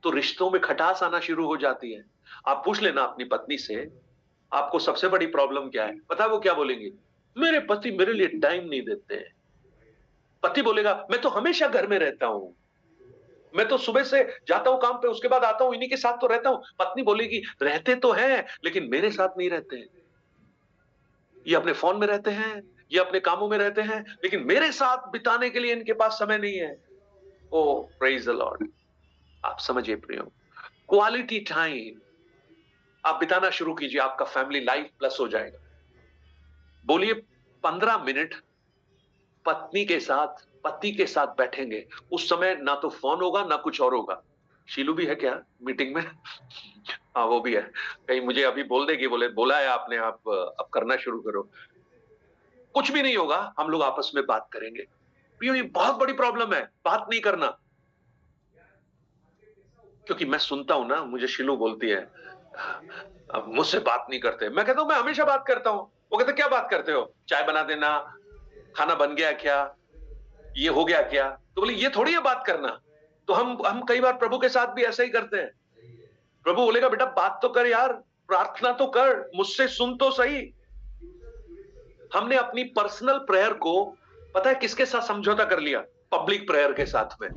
तो रिश्तों में खटास आना शुरू हो जाती है। आप पूछ लेना अपनी पत्नी से, आपको सबसे बड़ी प्रॉब्लम क्या है? पता है वो क्या बोलेंगी? मेरे पति मेरे लिए टाइम नहीं देते हैं। पति बोलेगा, मैं तो हमेशा घर में रहता हूं, मैं तो सुबह से जाता हूं काम पे, उसके बाद आता हूं, इन्हीं के साथ तो रहता हूं। पत्नी बोलेगी, रहते तो हैं लेकिन मेरे साथ नहीं रहते हैं। ये अपने फोन में रहते हैं, ये अपने कामों में रहते हैं, लेकिन मेरे साथ बिताने के लिए इनके पास समय नहीं है। ओह प्रेज द लॉर्ड। आप समझिए प्रियो, क्वालिटी टाइम आप बिताना शुरू कीजिए, आपका फैमिली लाइफ प्लस हो जाएगा। बोलिए 15 मिनट पत्नी के साथ, पति के साथ बैठेंगे, उस समय ना तो फोन होगा ना कुछ और होगा। शीलू भी है क्या मीटिंग में? हाँ वो भी है, कहीं मुझे अभी बोल देगी, बोले बोला है आपने, आप अब करना शुरू करो। कुछ भी नहीं होगा, हम लोग आपस में बात करेंगे। ये बहुत बड़ी प्रॉब्लम है, बात नहीं करना। क्योंकि मैं सुनता हूं ना, मुझे शीलू बोलती है अब मुझसे बात नहीं करते। मैं कहता हूं मैं हमेशा बात करता हूं। वो कहते क्या बात करते हो? चाय बना देना, खाना बन गया क्या, ये हो गया क्या? तो बोले ये थोड़ी है बात करना। तो हम कई बार प्रभु के साथ भी ऐसा ही करते हैं। प्रभु बोलेगा बेटा बात तो कर यार, प्रार्थना तो कर, मुझसे सुन तो सही। हमने अपनी पर्सनल प्रेयर को पता है किसके साथ समझौता कर लिया? पब्लिक प्रेयर के साथ में।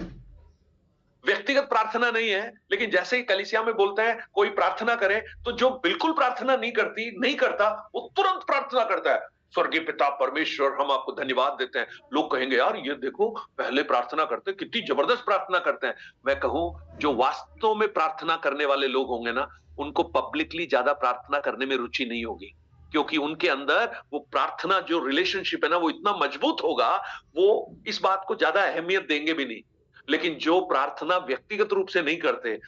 व्यक्तिगत प्रार्थना नहीं है, लेकिन जैसे ही कलीसिया में बोलते हैं कोई प्रार्थना करे, तो जो बिल्कुल प्रार्थना नहीं करता, वो तुरंत प्रार्थना करता है, स्वर्गीय पिता परमेश्वर हम आपको धन्यवाद देते हैं। लोग कहेंगे यार ये देखो पहले प्रार्थना करते, कितनी जबरदस्त प्रार्थना करते हैं। मैं कहूं जो वास्तव में प्रार्थना करने वाले लोग होंगे ना, उनको पब्लिकली ज्यादा प्रार्थना करने में रुचि नहीं होगी, क्योंकि उनके अंदर वो प्रार्थना जो रिलेशनशिप है ना, वो इतना मजबूत होगा, वो इस बात को ज्यादा अहमियत देंगे भी नहीं। लेकिन जो प्रार्थना व्यक्तिगत रूप से नहीं करते,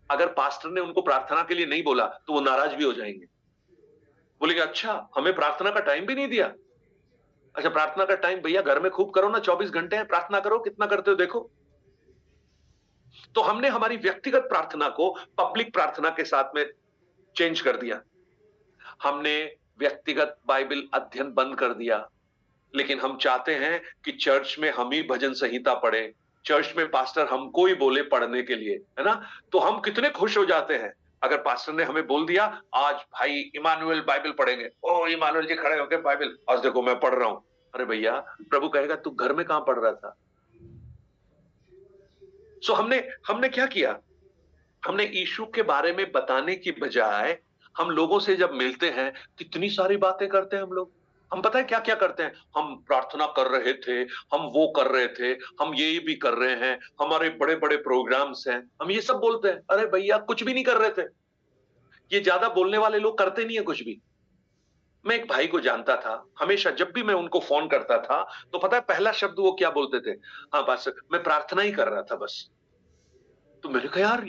अगर पास्टर ने उनको प्रार्थना के लिए नहीं बोला तो वो नाराज भी हो जाएंगे, बोलेंगे अच्छा हमें प्रार्थना का टाइम भी नहीं दिया। अच्छा प्रार्थना का टाइम भैया घर में खूब करो ना, 24 घंटे हैं, प्रार्थना करो, कितना करते हो देखो। तो हमने हमारी व्यक्तिगत प्रार्थना को पब्लिक प्रार्थना के साथ में चेंज कर दिया। हमने व्यक्तिगत बाइबल अध्ययन बंद कर दिया, लेकिन हम चाहते हैं कि चर्च में हम ही भजन संहिता पढ़े, चर्च में पास्टर हमको ही बोले पढ़ने के लिए, है ना। तो हम कितने खुश हो जाते हैं अगर पास्टर ने हमें बोल दिया आज भाई इमानुएल बाइबल पढ़ेंगे। ओ इमानुएल जी खड़े होकर बाइबल, आज देखो मैं पढ़ रहा हूं। अरे भैया प्रभु कहेगा तू घर में कहां पढ़ रहा था? सो हमने क्या किया? हमने यीशु के बारे में बताने की बजाय हम लोगों से जब मिलते हैं कितनी सारी बातें करते हैं हम लोग। हम पता है क्या क्या करते हैं? हम प्रार्थना कर रहे थे, हम वो कर रहे थे, हम ये भी कर रहे हैं, हमारे बड़े बड़े प्रोग्राम्स हैं, हम ये सब बोलते हैं। अरे भैया कुछ भी नहीं कर रहे थे। ये ज्यादा बोलने वाले लोग करते नहीं है कुछ भी। मैं एक भाई को जानता था, हमेशा जब भी मैं उनको फोन करता था तो पता है पहला शब्द वो क्या बोलते थे? हाँ बस मैं प्रार्थना ही कर रहा था बस। तो मैंने कहा यार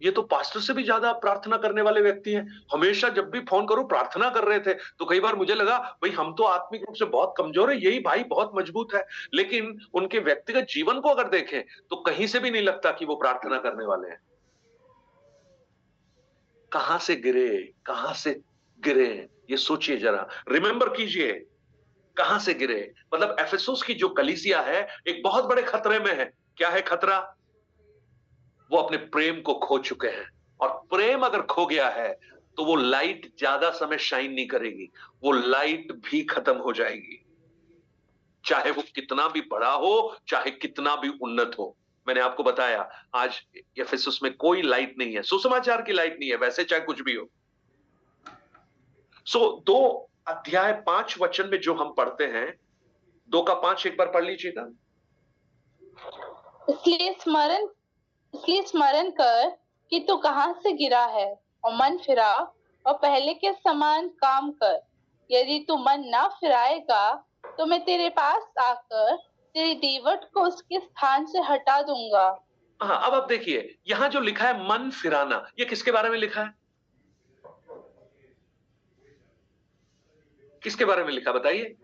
ये तो पास्टर से भी ज्यादा प्रार्थना करने वाले व्यक्ति हैं। हमेशा जब भी फोन करो प्रार्थना कर रहे थे। तो कई बार मुझे लगा भाई हम तो आत्मिक रूप से बहुत कमजोर है, यही भाई बहुत मजबूत है। लेकिन उनके व्यक्तिगत जीवन को अगर देखें तो कहीं से भी नहीं लगता कि वो प्रार्थना करने वाले हैं। कहां से गिरे ये सोचिए जरा, रिमेंबर कीजिए कहां से गिरे। मतलब एफेसुस की जो कलीसिया है एक बहुत बड़े खतरे में है। क्या है खतरा? वो अपने प्रेम को खो चुके हैं, और प्रेम अगर खो गया है तो वो लाइट ज्यादा समय शाइन नहीं करेगी, वो लाइट भी खत्म हो जाएगी, चाहे वो कितना भी बड़ा हो, चाहे कितना भी उन्नत हो। मैंने आपको बताया आज एफेसुस में कोई लाइट नहीं है, सुसमाचार की लाइट नहीं है, वैसे चाहे कुछ भी हो। सो 2 अध्याय 5 वचन में जो हम पढ़ते हैं, 2 का 5 एक बार पढ़ लीजिएगा। इसलिए स्मरण कर कि तू कहां से गिरा है, और मन फिरा और पहले के समान काम कर। यदि तू मन ना फिराएगा तो मैं तेरे पास आकर तेरी दीवट को उसके स्थान से हटा दूंगा। हाँ, अब आप देखिए यहां जो लिखा है मन फिराना, ये किसके बारे में लिखा है? किसके बारे में लिखा बताइए?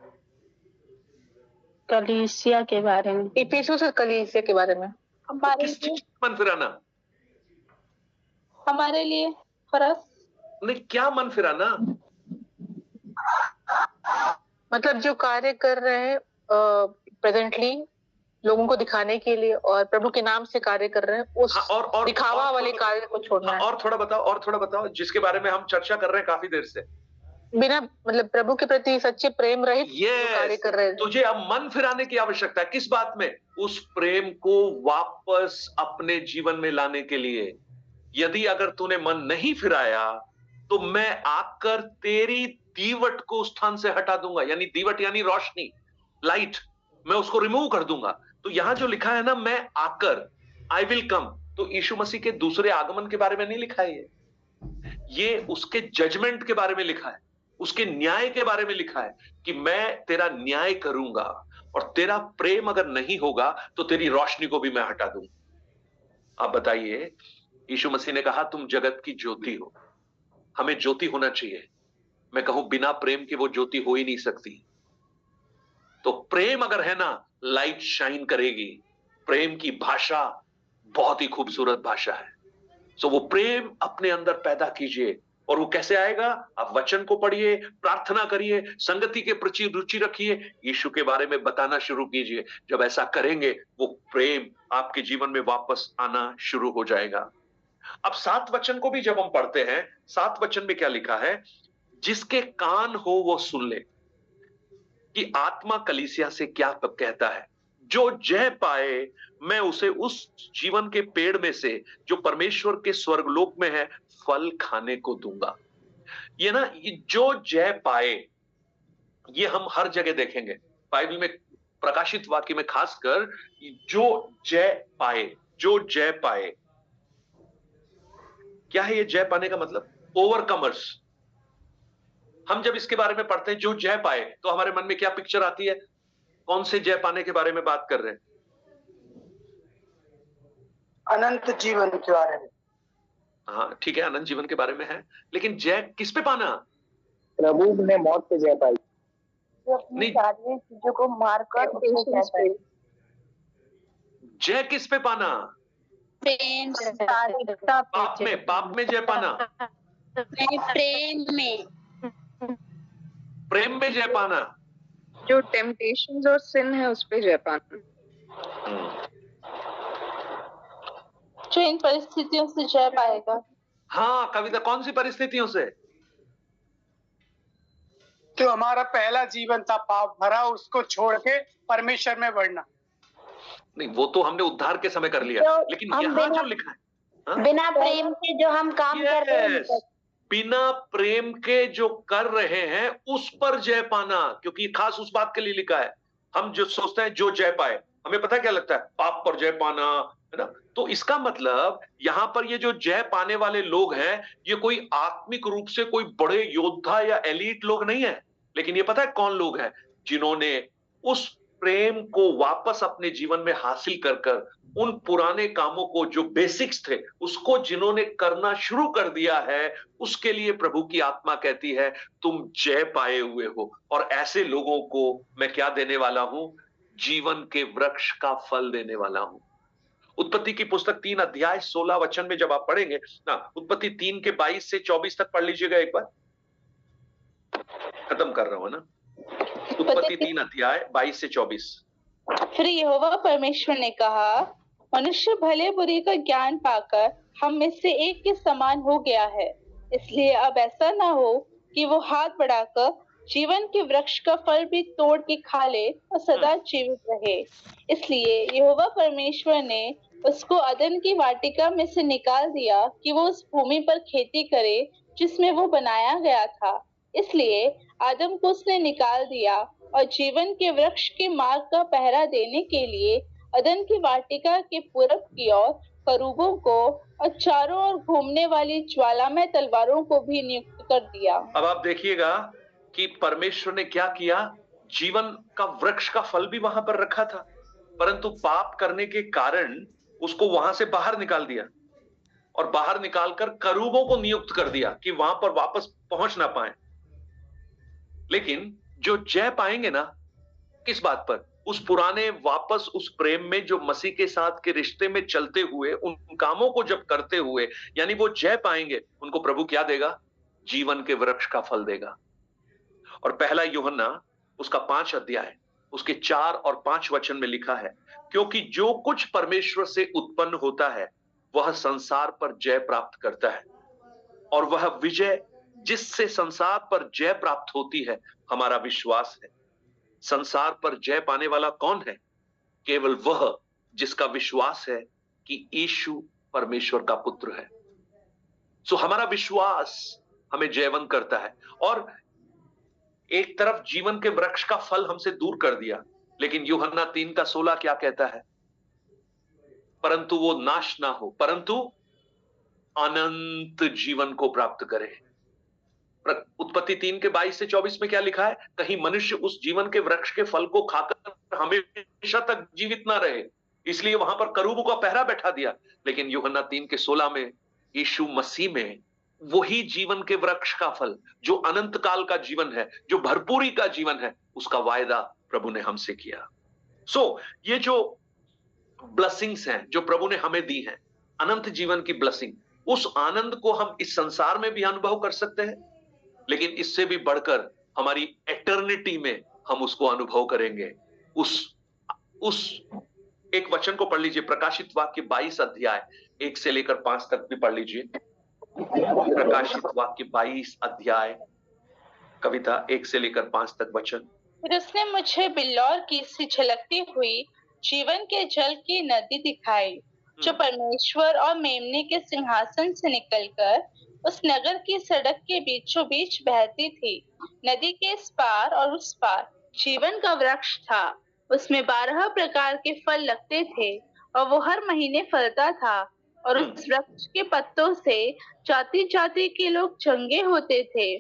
कलीसिया के बारे में, इफिसुस और कलीसिया के बारे में। हमारे किस लिए, चीज मन फिराना? हमारे लिए फरस नहीं, क्या मन फिराना? मतलब जो कार्य कर रहे हैं प्रेजेंटली लोगों को दिखाने के लिए और प्रभु के नाम से कार्य कर रहे हैं, उस और दिखावा वाले कार्य को छोड़ना है। और थोड़ा बताओ जिसके बारे में हम चर्चा कर रहे हैं काफी देर से, बिना मतलब प्रभु के प्रति सच्चे प्रेम रहित कार्य कर रहे हैं। तुझे अब मन फिराने की आवश्यकता है। किस बात में? उस प्रेम को वापस अपने जीवन में लाने के लिए। यदि अगर तूने मन नहीं फिराया तो मैं आकर तेरी दीवट को उस स्थान से हटा दूंगा। यानी दीवट यानी रोशनी, लाइट, मैं उसको रिमूव कर दूंगा। तो यहां जो लिखा है ना, मैं आकर, आई विल कम, तो यीशु मसीह के दूसरे आगमन के बारे में नहीं लिखा है। ये उसके जजमेंट के बारे में लिखा है, उसके न्याय के बारे में लिखा है कि मैं तेरा न्याय करूंगा, और तेरा प्रेम अगर नहीं होगा तो तेरी रोशनी को भी मैं हटा दूंगा। आप बताइए, यीशु मसीह ने कहा तुम जगत की ज्योति हो, हमें ज्योति होना चाहिए। मैं कहूं बिना प्रेम के वो ज्योति हो ही नहीं सकती। तो प्रेम अगर है ना, लाइट शाइन करेगी। प्रेम की भाषा बहुत ही खूबसूरत भाषा है। सो वो प्रेम अपने अंदर पैदा कीजिए। और वो कैसे आएगा? आप वचन को पढ़िए, प्रार्थना करिए, संगति के प्रति रुचि रखिए, यीशु के बारे में बताना शुरू कीजिए। जब ऐसा करेंगे वो प्रेम आपके जीवन में वापस आना शुरू हो जाएगा। अब 7 वचन को भी जब हम पढ़ते हैं, 7 वचन में क्या लिखा है? जिसके कान हो वो सुन ले। कि आत्मा कलीसिया से क्या कहता है। जो जय पाए मैं उसे उस जीवन के पेड़ में से जो परमेश्वर के स्वर्गलोक में है फल खाने को दूंगा। ये ना, ये जो जय पाए, ये हम हर जगह देखेंगे बाइबल में, प्रकाशित वाक्य में खासकर, जो जय पाए, जो जय पाए। क्या है ये जय पाने का मतलब? ओवरकमर्स। हम जब इसके बारे में पढ़ते हैं जो जय पाए, तो हमारे मन में क्या पिक्चर आती है? कौन से जय पाने के बारे में बात कर रहे हैं? अनंत जीवन के बारे में। हाँ ठीक है, अनंत जीवन के बारे में है, लेकिन जय किस पे पाना? प्रभु ने मौत पे जय पाई। नहीं, सारी चीजों को मारकर जय किस पे पाना? पाप में जय पाना, प्रेम में जय पाना, जो टेम्पटेशंस और सिन है उस पे जय पाना, जो इन परिस्थितियों से जय पाएगा। हाँ कविता, कौन सी परिस्थितियों से? तो हमारा पहला जीवन था पाप भरा, उसको छोड़ के परमेश्वर में बढ़ना। नहीं, वो तो हमने उद्धार के समय कर लिया, लेकिन यहाँ जो लिखा है, हाँ? बिना प्रेम के जो हम काम कर रहे हैं, बिना प्रेम के जो कर रहे हैं उस पर जय पाना, क्योंकि खास उस बात के लिए लिखा है। हम जो सोचते हैं जो जय पाए, हमें पता है क्या लगता है? पाप पर जय पाना, है ना? तो इसका मतलब यहाँ पर ये जो जय पाने वाले लोग हैं, ये कोई आत्मिक रूप से कोई बड़े योद्धा या एलीट लोग नहीं है, लेकिन ये पता है कौन लोग हैं? जिन्होंने उस प्रेम को वापस अपने जीवन में हासिल कर कर उन पुराने कामों को जो बेसिक्स थे उसको जिन्होंने करना शुरू कर दिया है, उसके लिए प्रभु की आत्मा कहती है तुम जय पाए हुए हो। और ऐसे लोगों को मैं क्या देने वाला हूं? जीवन के वृक्ष का फल देने वाला हूं। उत्पत्ति की पुस्तक 3 अध्याय 16 वचन में जब आप पढ़ेंगे ना, उत्पत्ति 3 के 22 से 24 तक पढ़ लीजिएगा एक बार, खत्म कर रहा हूं ना। उत्पत्ति 3 अध्याय 22 से 24। फिर यहोवा परमेश्वर ने कहा, मनुष्य भले बुरे का ज्ञान पाकर हम में से एक के समान हो गया है, इसलिए अब ऐसा ना हो कि वो हाथ बढ़ाकर जीवन के वृक्ष का फल भी तोड़ के खा ले और सदा जीवित रहे। इसलिए यहोवा परमेश्वर ने उसको अदन की वाटिका में से निकाल दिया कि वो उस भूमि पर खेती करे जिसमें वो बनाया गया था। इसलिए आदम को उसने निकाल दिया और जीवन के वृक्ष के मार्ग का पहरा देने के लिए अदन की वाटिका के पूरब की ओर करूबों को और चारों ओर घूमने वाली ज्वालामय तलवारों को भी नियुक्त कर दिया। अब आप देखिएगा कि परमेश्वर ने क्या किया? जीवन का वृक्ष का फल भी वहां पर रखा था, परंतु पाप करने के कारण उसको वहां से बाहर निकाल दिया और बाहर निकालकर करूबों को नियुक्त कर दिया कि वहां पर वापस पहुंच ना पाए। लेकिन जो जय पाएंगे ना, किस बात पर? उस पुराने वापस उस प्रेम में जो मसीह के साथ के रिश्ते में चलते हुए उन कामों को जब करते हुए, यानी वो जय पाएंगे, उनको प्रभु क्या देगा? जीवन के वृक्ष का फल देगा। और पहला यूहन्ना उसका 5 अध्याय उसके 4 और 5 वचन में लिखा है, क्योंकि जो कुछ परमेश्वर से उत्पन्न होता है वह संसार पर जय प्राप्त करता है, और वह विजय जिससे संसार पर जय प्राप्त होती है हमारा विश्वास है। संसार पर जय पाने वाला कौन है? केवल वह जिसका विश्वास है कि यीशु परमेश्वर का पुत्र है। सो हमारा विश्वास हमें जयवंत करता है। और एक तरफ जीवन के वृक्ष का फल हमसे दूर कर दिया, लेकिन यूहन्ना 3 का 16 क्या कहता है? परंतु वो नाश ना हो, परंतु अनंत जीवन को प्राप्त करे। उत्पत्ति 3 के 22 से 24 में क्या लिखा है? कहीं मनुष्य उस जीवन के वृक्ष के फल को खाकर हमेशा तक जीवित ना रहे, इसलिए वहां पर करूबों का पहरा बैठा दिया। लेकिन यूहन्ना 3 के 16 में यीशु मसीह में वही जीवन के वृक्ष का फल, जो अनंत काल का जीवन है, जो भरपूरी का जीवन है, उसका वायदा प्रभु ने हमसे किया। सो ये जो ब्लेसिंग्स हैं जो प्रभु ने हमें दी हैं, अनंत जीवन की ब्लेसिंग, उस आनंद को हम इस संसार में भी अनुभव कर सकते हैं, लेकिन इससे भी बढ़कर हमारी एटर्निटी में हम उसको अनुभव करेंगे। उस एक वचन को पढ़ लीजिए, प्रकाशित वाक्य 22 अध्याय 1 से लेकर 5 तक भी पढ़ लीजिए। प्रकाशित वाक्य 22 अध्याय कविता 1 से लेकर 5 तक वचन। फिर उसने मुझे बिल्लौर की सी झलकती हुई जीवन के जल की नदी दिखाई, जो परमेश्वर और मेमने के सिंहासन से निकलकर उस नगर की सड़क के बीचों बीच बहती थी। नदी के इस पार और उस पार जीवन का वृक्ष था। उसमें 12 प्रकार के फल लगते थे और वो हर महीने फलता था, और उस वृक्ष के पत्तों से जाति जाति के लोग चंगे होते थे।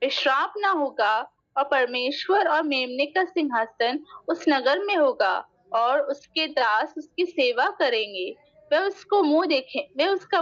विश्राम न होगा, और परमेश्वर और मेमने का सिंहासन उस नगर में होगा, और उसके दास उसकी सेवा करेंगे। वे उसका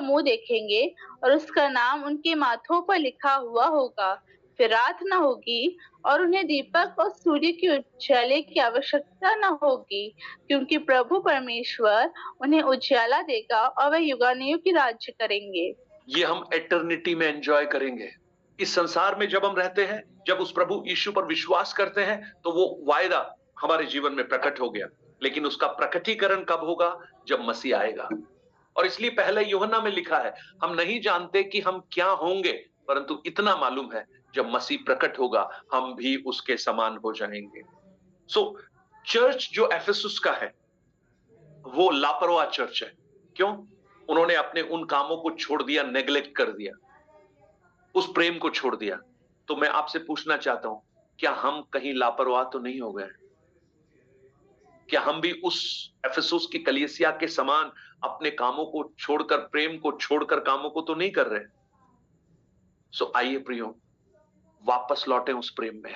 मुंह देखेंगे, और उसका नाम उनके माथों पर लिखा हुआ होगा। फिर रात न होगी, और उन्हें दीपक और सूर्य की उजाले की आवश्यकता न होगी, क्योंकि प्रभु परमेश्वर उन्हें उजाला देगा, और वे युगानुयुग की राज्य करेंगे। ये हम एटर्निटी में एंजॉय करेंगे। इस संसार में जब हम रहते हैं, जब उस प्रभु यीशु पर विश्वास करते हैं, तो वो वायदा हमारे जीवन में प्रकट हो गया। लेकिन उसका प्रकटीकरण कब होगा? जब मसीह आएगा। और इसलिए पहले यूहन्ना में लिखा है, हम नहीं जानते कि हम क्या होंगे, परंतु इतना मालूम है, जब मसीह प्रकट होगा हम भी उसके समान हो जाएंगे। चर्च जो एफेसुस का है, वो लापरवाह चर्च है। क्यों? उन्होंने अपने उन कामों को छोड़ दिया, नेग्लेक्ट कर दिया, उस प्रेम को छोड़ दिया। तो मैं आपसे पूछना चाहता हूं, क्या हम कहीं लापरवाह तो नहीं हो गए? क्या हम भी उस एफेसुस की कलीसिया के समान अपने कामों को छोड़कर, प्रेम को छोड़कर कामों को तो नहीं कर रहे? आइए प्रियो, वापस लौटे उस प्रेम में,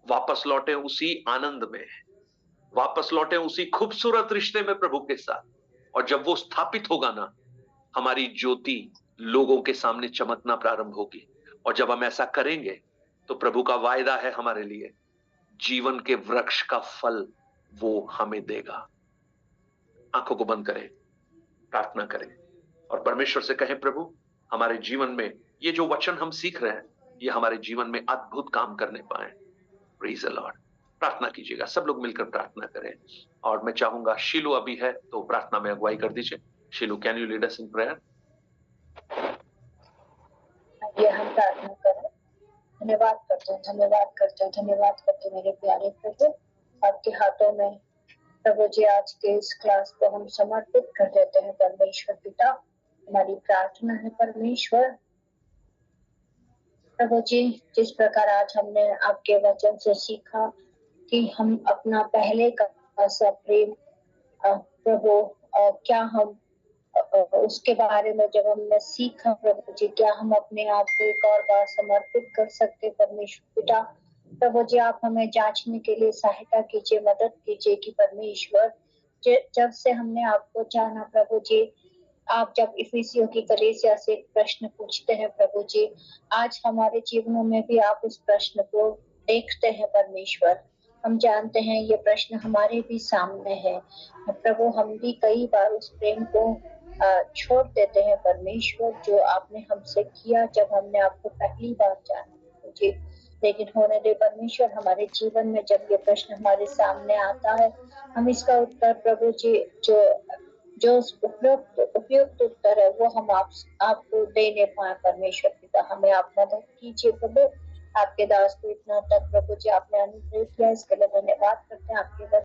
वापस लौटे उसी आनंद में, वापस लौटे उसी खूबसूरत रिश्ते में प्रभु के साथ। और जब वो स्थापित होगा ना, हमारी ज्योति लोगों के सामने चमकना प्रारंभ होगी। और जब हम ऐसा करेंगे, तो प्रभु का वायदा है हमारे लिए, जीवन के वृक्ष का फल वो हमें देगा। आंखों को बंद करें, प्रार्थना करें और परमेश्वर से कहें, प्रभु हमारे जीवन में ये जो वचन हम सीख रहे हैं, ये हमारे जीवन में अद्भुत काम करने पाए। Praise the Lord. प्रार्थना कीजिएगा, सब लोग मिलकर प्रार्थना करें। और मैं चाहूंगा शीलू अभी है तो प्रार्थना में अगुवाई कर दीजिए। Sheelu, can you lead us in prayer? ये हम प्रार्थना करें। धन्यवाद करते मेरे प्यारे प्रभु, आपके हाथों में प्रभु जी आज के इस क्लास को हम समर्पित कर देते हैं। परमेश्वर पिता, हमारी प्रार्थना है परमेश्वर प्रभु जी, जिस प्रकार आज हमने आपके वचन से सीखा कि हम अपना पहले का सा प्रेम प्रभु क्या हम उसके बारे में जब हमने सीखा प्रभु जी, क्या हम अपने आप को एक और बार समर्पित कर सकते परमेश्वर पिता। प्रभु जी, आप हमें जांचने के लिए सहायता कीजिए, मदद कीजिए कि परमेश्वर जब से हमने आपको जाना प्रभु जी, आप जब इफिसियों की कलीसिया से एक प्रश्न पूछते हैं प्रभु जी, आज हमारे जीवनों में भी आप उस प्रश्न को देखते हैं परमेश्वर। हम जानते हैं ये प्रश्न हमारे भी सामने है प्रभु, हम भी कई बार उस प्रेम को छोड़ देते हैं परमेश्वर, जो आपने हमसे किया जब हमने आपको पहली बार जाना जी। लेकिन होने दे परमेश्वर, हमारे जीवन में जब ये प्रश्न हमारे सामने आता है, हम इसका उत्तर प्रभु जी जो उपयुक्त उत्तर है वो हम आपको देने पाए परमेश्वर पिता। हमें आप मदद कीजिए प्रभु, आपके दास को इतना तक प्रभु जी आपने अनुग्रह किया, इसके लिए धन्यवाद करते हैं। आपके